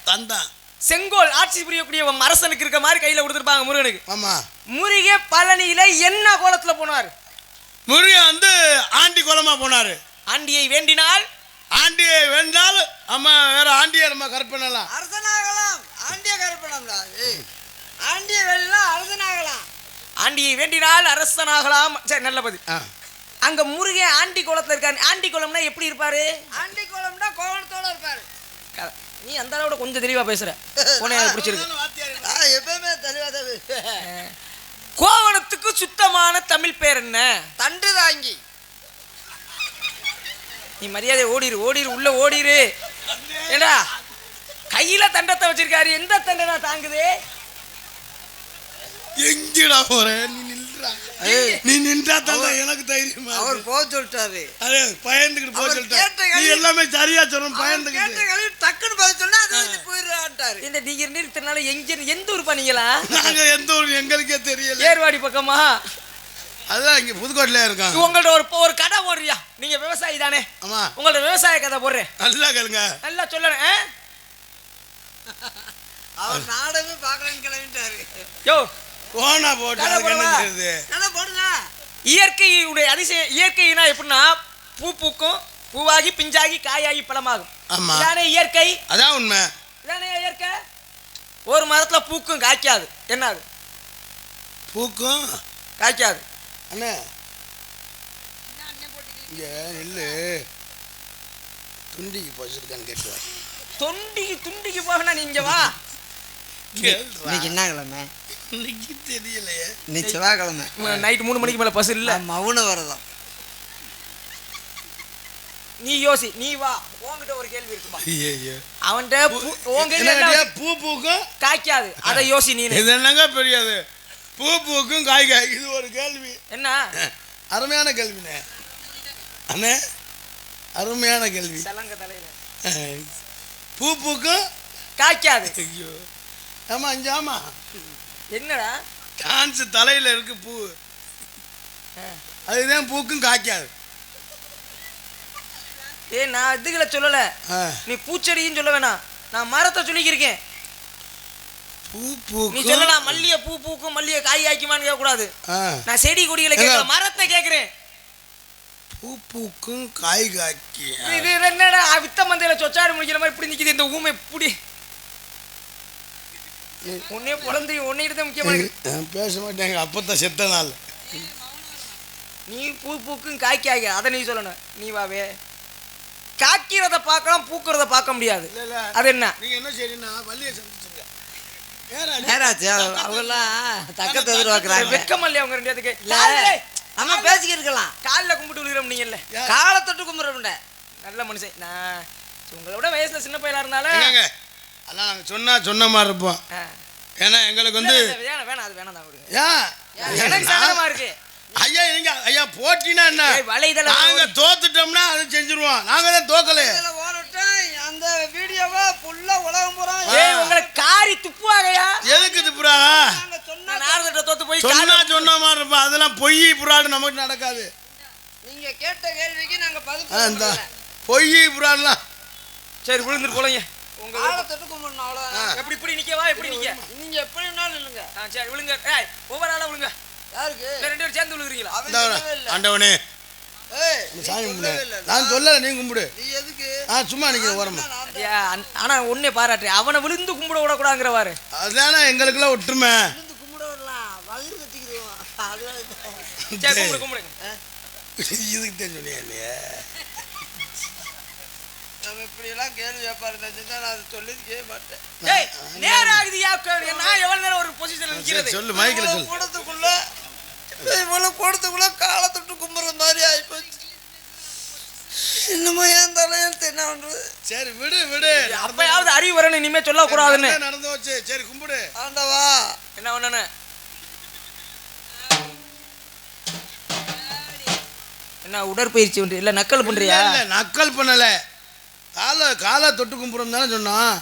தண்டம். செங்கோல் ஆட்சி புரியக்கூடிய அரசனுக்கு இருக்க மாதிரி கையில கொடுத்துருப்பாங்க முருகனுக்கு. ஆமா. முருகன் பழனியில என்ன கோலத்துல போனார்? முருகன் வந்து ஆண்டி கோலமா போனாரு. ஆண்டியை வேண்டினால் ஆண்டியை வென்றால் அம்மா வேற ஆண்டியை நம்ம கற்பனலாம். அரசனாகலாம். ஆண்டிய கருப்பணம்டா. ஆண்டிய வெள்ளம் அரசனாகலாம். ஆண்டியை வேண்டினால் அரசனாகலாம். சரி, நல்ல பதில். அங்க முருகன் ஆண்டி கோலத்துல இருக்காரு. ஆண்டி கோலம்னா எப்படி இருப்பாரு? ஆண்டி கோலம்னா கோவணத்தோட இருப்பாரு. நீ அந்த அளவோட கொஞ்சம் தெளிவா பேசுற. உன்னை எனக்கு பிடிச்சிருக்கு. எப்பவுமே தெளிவாதது. கோவணத்துக்கு சுத்தமான தமிழ் பேர் என்ன? தண்டு தாங்கி. நீ மரியாதை ஓடிரு, ஓடிரு, உள்ள ஓடிரு. ஏண்டா கையில தண்டத்தை வச்சிருக்காரு. எந்த தண்டனை தாங்குது? எங்கடா போற? நீ நில்றா. நீ நின்றா தான் எனக்கு தைரியமா. அவர் போக சொல்லிட்டாரு. அரே பயந்துக்கிட்டு போக சொல்லிட்டாரு. நீ எல்லாமே சரியா சொல்லணும். பயந்துக்கிட்டு டக்குன்னு பதில் சொன்னா அது போயிடுறான்ட்டாரு. இந்த நீர் நிறுத்தினால எந்த ஊர் பண்ணீங்களா? நாங்க எந்த ஊர் எங்களுக்கே தெரியல. ஏர்வாடி பக்கமா? அதான் இங்க புதுக்கோட்டையில இருக்காங்க. உங்கள்ட்ட ஒரு கதை போடுறியா? நீங்க விவசாயி தானே? ஆமா. உங்கள்ட்ட விவசாய கதை போடுறேன். நல்லா கேளுங்க. நல்லா சொல்லணும். அவர் நாடகமே பார்க்கலன்னு கிளம்பிட்டாரு. யோ போனா போட்டு அதுக்கு என்ன செய்யுது? நல்லா போடுங்க. இயற்கையுடைய அதிசயம். இயற்கைனா எப்படின்னா பூ பூக்கும், பூவாகி பிஞ்சாகி காயாகி பழமாகும். ஆமா. இதானே இயற்கை. அதான் உண்மை. இதானே இயற்கை. ஒரு மரத்துல பூக்கும் காய்க்காது. என்னது? பூக்கும் காய்க்காது. அண்ணே இங்க இல்லு துண்டிக்கு போச்சிருக்கான்னு கேட்டுவார். துண்டிக்கு போகனா நீங்க வா. இன்னைக்கு என்ன கிழமை? இன்னைக்கு தெரியலையே. இன்னைக்கு செவ்வாய்க்கிழமை. நைட் 3 மணிக்கு மேல பஸ் இல்ல. மவுன வரதான். நீ யோசி, நீ வா. உன்கிட்ட ஒரு கேள்வி இருக்குமா? ஐயோ அவன்கிட்ட உங்ககிட்ட பூ பூக்கும் காய்க்காது. அதை யோசி நீ. இது என்னங்க பெரியது? பூ பூக்கும் காய் காய். இது ஒரு கேள்வி. என்ன அருமையான கேள்விண்ணே. அண்ணே அருமையான கேள்வி. சலங்க தலையில பூ பூக்கும் காய்க்காது. ஐயோ ஆமா இங்க ஆமா. என்னடா டான்ஸ் தலையில இருக்கு பூ. அதுதான் பூக்கும் காய்க்காது. நான் இதுகளை சொல்லல. நீ பூச்செடின்னு சொல்ல வேணாம். நான் மரத்தை சொல்லிக்கிருக்கேன். பூ பூக்கும். நீ சொல்லலாம் மல்லிகை பூ பூக்கும், மல்லிகை காய் ஆக்கிமான்னு கேட்க கூடாது. நான் செடி கொடிகளை கேட்கல, மரத்தை கேட்கிறேன். பூ பூக்கும் காய் காய்க்கு. இது என்னடா வித்த மந்தையில சொச்சாடு முடிக்கிற மாதிரி இப்படி நிக்குது இந்த ஊமை. இப்படி உன்னே பிறந்து உன்னிட்டு முக்கியமான பேச மாட்டேங்க. அப்பத்தான் செத்த நாள். நீ பூ பூக்கும் காய்க்காக அதை நீ சொல்லணும். நீ வாவே காய்க்கிறத பார்க்கலாம், பூக்கிறத பார்க்க முடியாது. அது என்ன? நீங்க என்ன செய்றீங்கன்னா வள்ளியை சந்திச்சிருங்க. நேராச்சு அவங்கெல்லாம் தக்கத்தை எதிர்பார்க்குறாங்க. வெக்கமா இல்லையா அவங்க 2 பேத்துக்கு? நம்ம பேசிக்கிட்டு இருக்கலாம். காலில் கும்பிட்டு விழுகிறோம். நீங்க இல்ல காலை தொட்டு கும்பிட்றோம்ட. நல்ல மனுஷன். நான் உங்களோட வயசுல சின்ன பையலா இருந்தாலும் அதான் நாங்கள் சொன்ன மாதிரி இருப்போம். ஏன்னா எங்களுக்கு வந்து வேணாம் அது வேணாம் தான் விடுங்க. ஏன் எனக்கு சங்கடமா இருக்கு. ஐயா நீங்க ஐயா போட்டினா என்ன? வலைதள நாங்க தோத்துட்டோம்னா அது செஞ்சிருவோம். நாங்க தான் தோக்கல. ஓடட்டும் அந்த அந்த வீடியோவை ஃபுல்லா உலகம் பூரா ஏய் உங்களை காரி துப்புவாங்கயா. எதுக்கு துப்புறாங்க? நாங்க சொன்னா நாரதட்ட தோத்து போய் சொன்ன மாதிரி இருப்பா. அதெல்லாம் பொய் புறாடு நமக்கு நடக்காது. நீங்க கேட்ட கேள்விக்கு நாங்க பதில் இந்த சொல்லல. பொய் புறாடுலாம் சரி விழுந்துட்டு போலங்க. உங்க ஆளை தொட்டு கும்பிடணும் அவ்வளவுதான். எப்படி இப்படி நிக்கவா எப்படி நிக்க? நீங்க எப்படி வேணாலும் இல்லைங்க. சரி விழுங்க. ஏய் ஒவ்வொரு ஆளா விழுங்க. யாருக்கு? இல்ல ரெண்டு பேரும் சேர்ந்து விழுகுறீங்களா? அவன் சொல்லவே இல்ல. ஆண்டவனே ஏய், சாமி நீ கும்பிடு. சொல்லவே இல்ல. நான் சொல்லல, நீ கும்பிடு. நீ எதுக்கு? சும்மா நிக்கிற ஓரமா. நான் தான் ஐயா, ஆனா ஒன்னே பாராட்டு. அவனை விழுந்து கும்பிட விடக்கூடாதுங்கிறவாரு. அதானே எங்களுக்குலாம் ஒற்றுமை. இருந்து கும்பிட வரலாம். வயிறு கட்டிக்குதுவோம். அதுதான் இது. சரி கும்பிடு கும்பிடுங்க. இதுக்கு தான் சொன்னியா இல்லையா? நம்ம இப்படி எல்லாம் கேள்வி கேட்பாரு நான் அதை சொல்லிருக்கவே மாட்டேன். டேய் நேரா ஆகுதுயா. நான் எவ்வளவு நேரம் ஒரு பொசிஷன்ல நிக்கிறது? சொல்லு, மைக்கில் சொல்லு. இவ்வளவு கூடத்துக்குள்ள காலை தொட்டு கும்பிடுற மாதிரி ஆயிப்போச்சு. இன்னுமா என் தலையெழுத்து என்ன பண்றது? சரி விடு விடு. அப்பயாவது அறிவு வரணும், இனிமே சொல்லக்கூடாதுன்னு. நடந்து வச்சு. சரி கும்பிடு. ஆண்டவா என்ன ஒண்ணு என்ன உடற்பயிற்சி உண்டு இல்ல நக்கல் பண்றியா? இல்ல நக்கல் பண்ணல. காலை தொட்டு கும்பிடுறோம் தானே சொன்னோம்.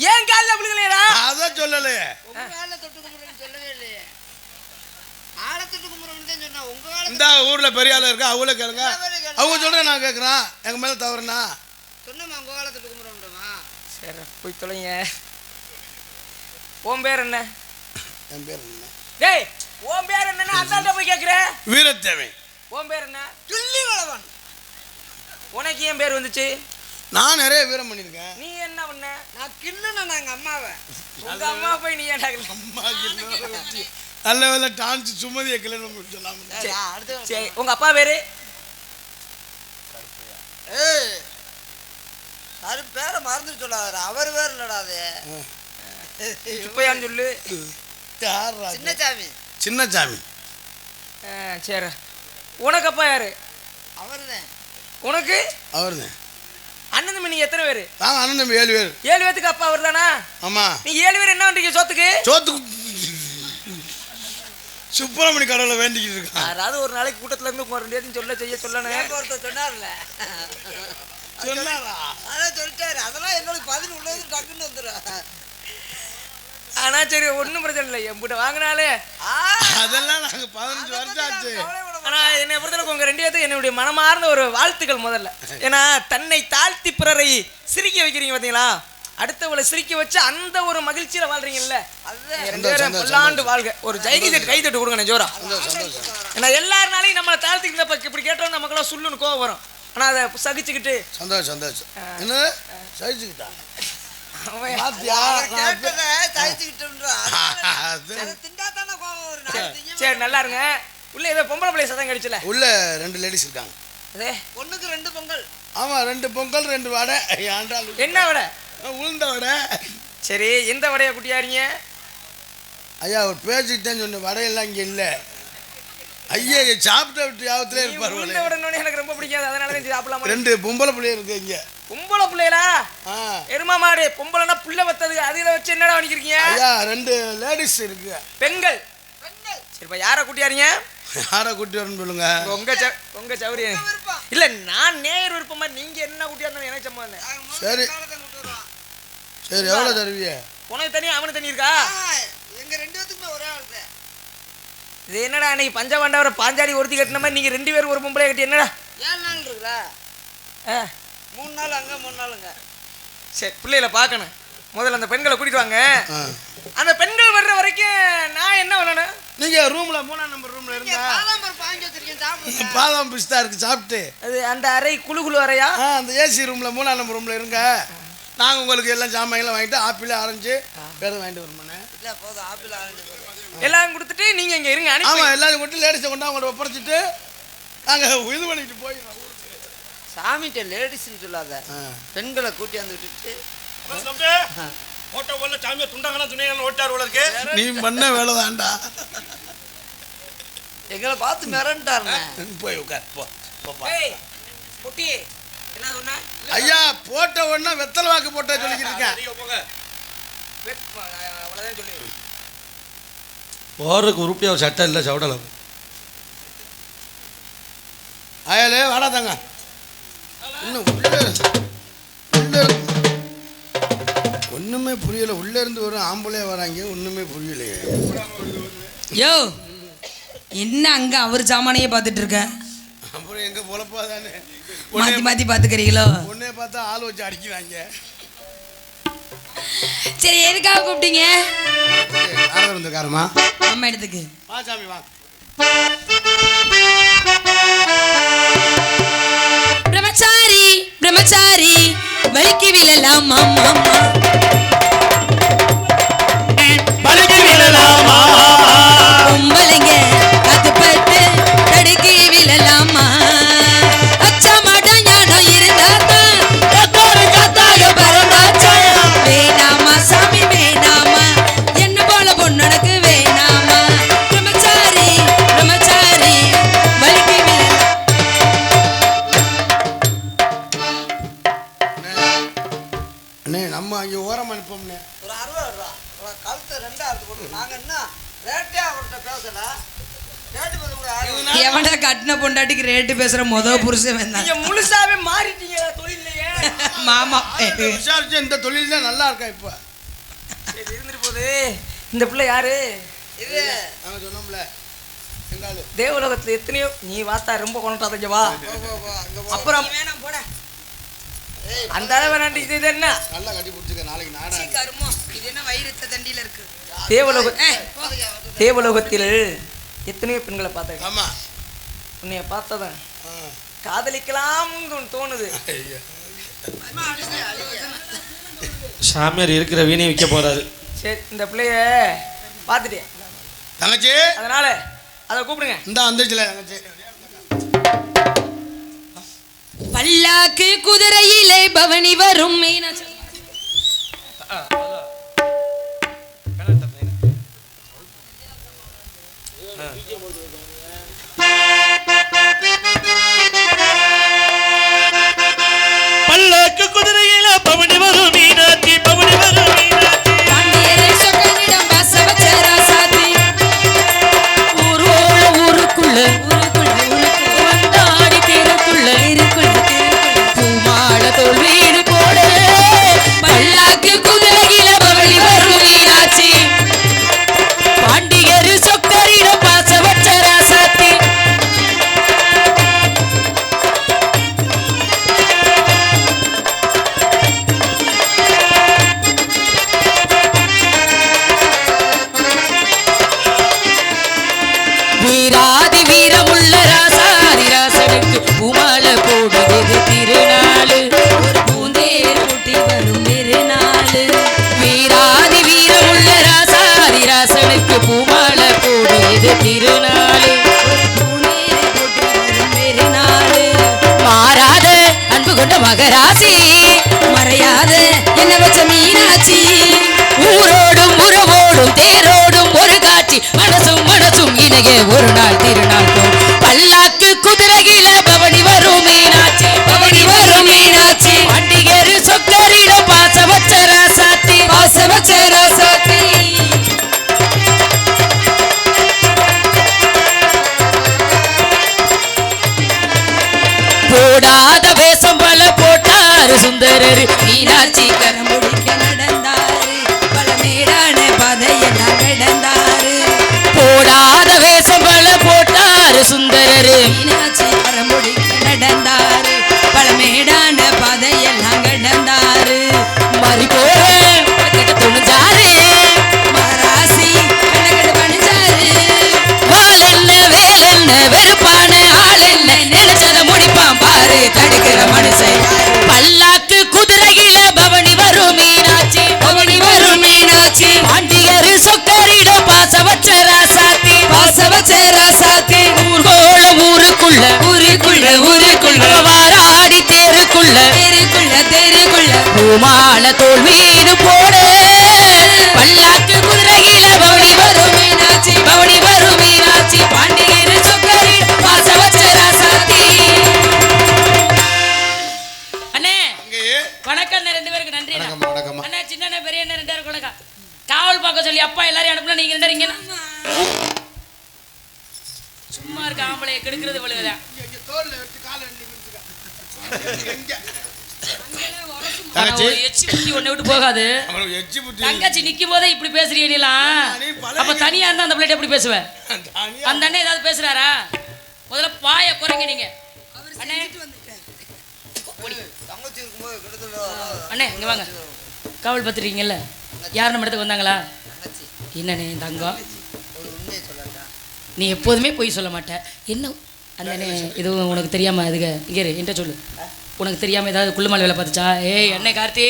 ஏன் கால்ல விழுகலையா? அதான் சொல்லலையே. உங்க காலை தொட்டு கும்பிடுறேன்னு சொல்லவே இல்லையே. ஆளை தொட்டு கும்பிடுறேன்னு தான் சொன்னா. உங்க காலை இந்த ஊர்ல பெரிய ஆளு இருக்கா, அவங்கள கேளுங்க. அவங்க சொல்றேன், நான் கேட்கறேன். எங்க மேல தவறுனா சொன்னமா உங்க காலை தொட்டு கும்பிடுறோம்டமா. சரி போய் தொலைங்க. உன் பேர் என்ன? என் பேர் என்ன? டேய் உன் பேர் என்னன்னு அந்தாண்ட போய் கேக்குற. வீரத்தேவை. உன் பேர் என்ன? துள்ளி வளவன். உனக்கு ஏன் பேர் வந்துச்சு? நான் நிறைய வீரம் பண்ணிருக்கேன். நீ என்ன பண்ண? நான் கிள்ளுனேன் எங்க அம்மாவை. உங்க அம்மா போய் நீ ஏன்டா கிள்ள? நல்ல வேலை டான்ஸ் சுமதியை கிளம்பி சொல்லாம. அடுத்து சரி உங்க அப்பா பேரு? ஏய் அது பேரை மறந்துட்டு சொல்லாத. அவர் பேர் இல்லடா அது. சுப்பையான்னு சொல்லு. யாரா? சின்னசாமி. சின்னசாமி. சரி உனக்கு அப்பா யாரு? அவர்தான். உனக்கு அவர்தான். அண்ணன் தம்பி நீங்க எத்தனை பேரு? நாங்க அண்ணன் தம்பி 7 பேர். 7 பேத்துக்கு அப்பா அவர் தானா? ஆமா. நீ 7 பேர் என்ன பண்றீங்க சோத்துக்கு? சுப்பிரமணி கடவுளை வேண்டிக்கிட்டு இருக்கான். யாராவது ஒரு நாளைக்கு கூட்டத்துல இருந்து உங்க 2 பேரும் சொல்ல செய்ய சொல்லணும். ஒருத்தர் சொன்னார்ல. சொன்னாரா? அதான் சொல்லிட்டாரு. அதெல்லாம் எங்களுக்கு பதில் உள்ளது டக்குன்னு வந்துடும். ஆனா சரி ஒன்றும் பிரச்சனை இல்லை. என்கிட்ட வாங்கினாலே அதெல்லாம் நாங்க 15 வருஷம் ஆச்சு. ஆனா என்னை பொறுத்தளவுக்கு உங்க 2 பேத்துக்கு என்னுடைய மனமார்ந்த ஒரு வாழ்த்துக்கள் முதல்ல. ஏன்னா தன்னை தாழ்த்தி பிறரை சிரிக்க வைக்கிறீங்க பாத்தீங்களா? அடுத்தவளை சிரிக்க வச்சு அந்த ஒரு மகிழ்ச்சியில வாழ்றீங்கல்ல. அதுதான் 2 பேரும் பல்லாண்டு வாழ்க. ஒரு ஜெய்கி கை தட்டு கொடுங்க ஜோரா. ஏன்னா எல்லாருனாலையும் நம்மளை தாழ்த்திக்கிட்ட இப்படி கேட்டோம் நமக்கெல்லாம் சுல்லுன்னு கோவம் வரும். ஆனா அதை சகிச்சுக்கிட்டு சந்தோஷம் சந்தோஷம். என்ன சகிச்சுக்கிட்டா? அவன் பாத்தியா? கேட்டதை தயிச்சுக்கிட்டோம்ன்றா. அது அதை திண்டா தானே கோவம் வரும். சரி நல்லா இருங்க. உள்ள ஏதோ பொம்பளை பிள்ளை சதம் கடிச்சல. உள்ள 2 லேடிஸ் இருக்காங்க. அதே ஒண்ணுக்கு 2 பொங்கல். ஆமா 2 பொங்கல் 2 வடை. ஏன்டால் என்ன வடை? உளுந்த வடை. சரி எந்த வடையை குட்டியாரீங்க? ஐயா ஒரு பேசிக்கிட்டேன்னு சொன்ன வடையெல்லாம் இங்க இல்ல. ஐயா சாப்பிட்ட விட்டு யாவத்திலே இருப்பாரு. உளுந்த வடைன்னு எனக்கு ரொம்ப பிடிக்காது. அதனால தான் சாப்பிடலாம். 2 பொம்பளை பிள்ளைங்க இருக்கு இங்க. பொம்பளை பிள்ளைகளா? ஆ. எருமா மாடு பொம்பளைனா புள்ள வத்தது. அதில வச்சு என்னடா பண்ணிக்கிறீங்க? ஐயா 2 லேடிஸ் இருக்கு. பெண்கள். சரிப்பா யாரை கூட்டியாரீங்க? யாரை கூட்டி வரணும்னு சொல்லுங்க. உங்க சௌரிய இல்ல நான் நேர் விருப்பம் மாதிரி நீங்க என்ன கூட்டியாரணும் எனக்கு சம்பந்தம். சரி சரி எவ்வளவு தருவிய? உனக்கு தனி அவனுக்கு தனி இருக்கா? எங்க 2 பேத்துக்குமே ஒரே ஆள் தான். இது என்னடா இன்னைக்கு பஞ்சபாண்டவரை பாஞ்சாலி ஒருத்தி கட்டின மாதிரி நீங்க 2 பேரும் ஒரு பொம்பளை கட்டி என்னடா? 7 நாள் இருக்குல்ல. 3 நாள் அங்க 3 நாளுங்க. சரி பிள்ளைகளை பார்க்கணும். முதல்ல அந்த பெண்களை கூட்டிட்டு வாங்க. அந்த பெண்கள் வர்ற வரைக்கும் நான் என்ன பண்ணணும்? நீங்க ரூம்ல 3ஆம் நம்பர் ரூம்ல இருங்க. பாதாம் பருப்பு வாங்கி வச்சிருக்கேன் சாப்பிடுங்க. பாதாம் பிஸ்தா இருக்கு சாப்பிட்டு. அது அந்த அறை குழு அறையா? அந்த ஏசி ரூம்ல 3ஆம் நம்பர் ரூம்ல இருங்க. நாங்க உங்களுக்கு எல்லாம் ஜாமான்லாம் வாங்கிட்டு ஆப்பிள் ஆரஞ்சு பேரும் வாங்கிட்டு வரமானே. இல்ல போதும் ஆப்பிள் ஆரஞ்சு போதும். எல்லாம் கொடுத்துட்டு நீங்க இங்க இருங்க. ஆமா எல்லாரும் கொண்டு லேடிஸை கொண்டு அவங்கள ஒப்படைச்சிட்டு நாங்க இது பண்ணிட்டு போயிடுறோம். சாமிட்ட லேடிஸ்ன்னு சொல்லாத. பெண்களை கூட்டியாந்து விட்டுட்டு போட்டோ போல சாமியை துண்டாங்கலாம் துணியெல்லாம் ஓட்டார் போல இருக்கு. நீ பண்ண வேலை தான்டா. எங்களை பார்த்து மிரண்டாருண்ணே. போய் உட்கார் போ. ஏய் பொட்டி என்ன சொன்ன? ஐயா போட்ட உடனே வெத்தலை வாக்கு போட்ட சொல்லிக்கிட்டு இருக்கேன். நீங்க போங்க. அவ்வளவுதான் சொல்லி. போறதுக்கு உருப்படியா ஒரு சட்டை இல்லை சவடலாம். அயலே வாடா தாங்க. இன்னும் உள்ள ஒண்ணுமே புரியல. உள்ள இருந்து வரும் ஆம்பளையா வராங்க, ஒண்ணுமே புரியலையே. யோ என்ன அங்க அவர் சாமானையே பார்த்துட்டு இருக்க? அப்புறம் எங்க பொழப்பாதானே மாத்தி மாத்தி பாத்துக்கிறீங்களோ? ஒன்னே பார்த்தா ஆள் வச்சு அடிக்கிறாங்க. சரி எதுக்காக கூப்பிட்டீங்க? யாரும் வந்துருக்காருமா? அம்மா இடத்துக்கு வா சாமி வா. பிரம்மச்சாரி பிரம்மச்சாரி வலிக்கு விழலாமா மாமா, பலிக்கு விழலாமா, பொம்பளைங்க அது பட்டு தடுக்கி விழலாமா, அச்சமாடம் ஞானம் இருந்தாதான் கத்தோடு கத்தாக பரந்தாச்சா, வேணாமா சாமி வேணாமா, என்ன போல பொண்ணுனக்கு வேணாமா, பிரம்மச்சாரி பிரம்மச்சாரி வலிக்கு விழலாம். அண்ணே நம்ம அங்கே ஓரம் அனுப்போம்ண்ணே. ஒரு 60 ரூபா கழுத்து 2 போட்டு நாங்க என்ன ரேட்டே அவர்கிட்ட பேசல. ரேட்டு பேச கூட எவனா கட்டின பொண்டாட்டிக்கு ரேட்டு பேசுற புருஷன் வேண்டாம். நீங்க முழுசாவே மாறிட்டீங்க தொழிலையே. மாமா விசாரிச்சு இந்த தொழில் தான் நல்லா இருக்கா இப்ப. சரி இருந்துட்டு போகுது. இந்த பிள்ளை யாரு? இது நாங்க சொன்னோம்ல எங்காலு தேவலோகத்துல எத்தனையோ நீ வாத்தா ரொம்ப கொண்டாதீங்க வா. அப்புறம் வேணாம் போட அந்த அளவு வேணாண்டி. இது என்ன நல்லா கட்டி பிடிச்சிக்க, நாளைக்கு நாடா. கருமோ இது என்ன வயிறுத்த தண்டியில இருக்கு. தேவலோகத்தில் எத்தனையோ பெண்களை பார்த்தேன். ஆமா உன்னைய பார்த்ததான் காதலிக்கலாம்னு தோணுது. சாமியார் இருக்கிற வீணை விற்க போறாரு. சரி இந்த பிள்ளைய பார்த்துட்டேன் தங்கச்சி, அதனால அதை கூப்பிடுங்க. இந்த வந்துச்சுல தங்கச்சி. பல்லாக்கு குதிரையிலே பவனி வரும் மீனாட்சி. பல்லாக்கு குதிரையில பவனி வரும் மீனாட்சி, பவனி வரும் மீனாட்சி, பாண்டியரே சொக்கனிடம் வாசவச்ச ராசாத்தி, ஊரோட ஊருக்குள்ள வந்தாடி தெருக்குள்ள பூமால தோல் வீடு போட, பல்லாக்கு குதிரையில பவனி வரும் மீனாட்சி, பாண்டியர் சொக்கரிடம் வாசவச்ச ராசாத்தி. வீராதி வீரமுள்ள ராசாதி ராசனுக்கு பூமால போடுவது திருநாளு, ஒரு பூந்தேர் கூட்டி வரும் திருநாளு. வீராதி வீரமுள்ள ராசாதி ராசனுக்கு பூமால போடுவது திருநாளு, ஒரு பூந்தேர் கூட்டி வரும் திருநாளு. மாறாத அன்பு கொண்ட மகராசி, மறையாத என்ன வச்ச மீனாட்சி, ஊரோடும் உறவோடும் தேரோடும் ஒரு காட்சி, மனசும் மனசும் இணைய ஒரு நாள் திருநாள் போல். பல்லாக்கு குதிரையில பவனி வரும் மீனாட்சி, பவனி வரும் மீனாட்சி, பாண்டியர் சொக்கரிட பாசவச்ச ராசாத்தி, பாசவச்ச ராசாத்தி. போடாத வேஷம் பல போட்டாரு சுந்தரரு, மீனாட்சி கரம் பிடிக்க நடந்தாரு, பல மேடான பாதையெல்லாம் நடந்தாரு. போடாத வேஷம் பல போட்டாரு சுந்தரரு, மீனாட்சி கரம் பிடிக்க நடந்தாரு, பல மேடான பாதையெல்லாம் கடந்தாரு. மறி போற துணிஞ்சாரு, மராசி கணக்கெடு பணிஞ்சாரு, வால் என்ன வேல் என்ன வெறுப்பான ஆள் என்ன, நினைச்சத முடிப்பான் பாரு தடுக்கிற மனுஷன். பல்லாக்கு குதிரையில பவனி வரும் மீனாட்சி, பவனி வரும் மீனாட்சி, பாண்டியர் சொக்கரிட பாசவச்ச ராசாத்தி, பாசவச்ச ராசாத்தி. ஊர்கோள ஊருக்குள்ள வாராடி தெருக்குள்ள பூமால தோல் வீடு போட, பல்லாக்கு குதிரையில பவனி வரும் மீனாட்சி, பவனி வரும் மீனாட்சி, பாண்டியர் சொக்கரிட பாசவச்ச ராசாத்தி. அண்ணே வணக்கம். 2 பேருக்கு நன்றி. வணக்கம். அண்ணா சின்ன பெரிய 2 பேருக்கு வணக்கம். காவல் பார்க்க சொல்லி அப்பா எல்லாரையும் அனுப்புனா நீங்க 2 பேரும் இங்க சும்மா இருக்க ஆம்பளைய கெடுக்கிறது வலுவதான். தோல்ல வச்சு காலை தங்கச்சி எச்சி புத்தி ஒண்ணு விட்டு போகாது. அவனுக்கு எச்சி புத்தி தங்கச்சி நிக்கும் போதே இப்படி பேசுறீங்க நீலாம். அப்ப தனியா இருந்தா அந்த பிள்ளைட்ட எப்படி பேசுவ? அந்த அண்ணன் ஏதாவது பேசுறாரா? முதல்ல பாய குறைங்க நீங்க. அண்ணே அண்ணே இங்க வாங்க. காவல் பத்திரிக்கீங்கல்ல, யார் நம்ம இடத்துக்கு வந்தாங்களா? என்னண்ணே தங்கம், நீ எப்போதுமே பொய் சொல்ல மாட்ட. என்ன அண்ணனே எதுவும் உனக்கு தெரியாம அதுக்கு இங்கே என்கிட்ட சொல்லு. உனக்கு தெரியாம ஏதாவது குள்ளுமால் வேலை பார்த்துச்சா? ஏய் அண்ணே கார்த்தி,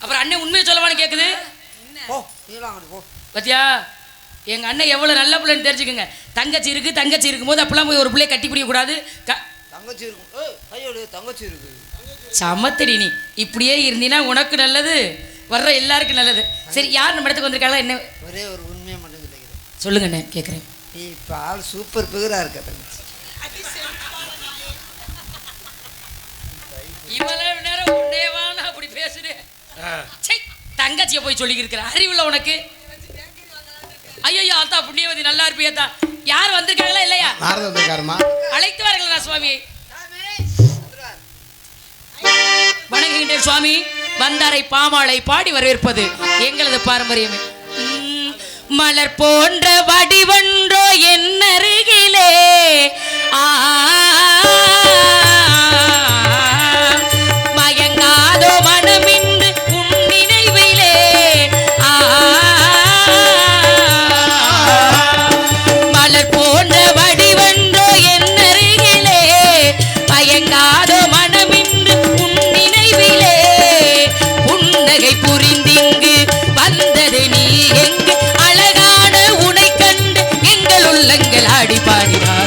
அப்புறம் அண்ணன் உண்மையை சொல்லவான்னு கேட்குது. பத்தியா எங்க அண்ணன் எவ்வளவு நல்ல பிள்ளைன்னு தெரிஞ்சுக்கோங்க. தங்கச்சி இருக்கு, தங்கச்சி இருக்கும்போது அப்பெல்லாம் போய் ஒரு பிள்ளைய கட்டி பிடிக்க கூடாது. தங்கச்சி இருக்கும், தங்கச்சி இருக்கு. சமத்தடி, நீ இப்படியே இருந்தீன்னா உனக்கு நல்லது, வர்ற எல்லாருக்கும் நல்லது. சரி, யார் நம்ம இடத்துக்கு வந்திருக்காங்களா? என்ன ஒரே ஒரு உண்மையை மட்டும் சொல்லிக்கிறேன். சொல்லுங்க அண்ணே, கேட்குறேன். நீ இப்போ ஆள் சூப்பர் பிகரா இருக்க தங்கச்சி. இவ்வளவு நேரம் உன்னேவான்னு அப்படி பேசுறேன். தங்கச்சியை போய் சொல்லி இருக்கிற அறிவுள்ள உனக்கு. ஐயோ அத்தா புண்ணியவதி நல்லா இருப்பியத்தா. யார் வந்திருக்காங்களா இல்லையா? அழைத்து வாருங்களா சுவாமி. வணங்குகின்றேன் சுவாமி. வந்தாரை பாமாலை பாடி வரவேற்பது எங்களது பாரம்பரியமே. மலர் போன்ற வடிவன்றோ என் அருகிலே மயங்காதோ மனமின்று உன் நினைவிலே மலர் போன்ற வடிவன்றோ என் அருகிலே மயங்காதோ மனமின்று உன் நினைவிலே புன்னகை புரிந்திங்கு வந்தது நீ எங்கு அழகான உனை கண்டு எங்கள் உள்ளங்கள் ஆடி பாடினார்.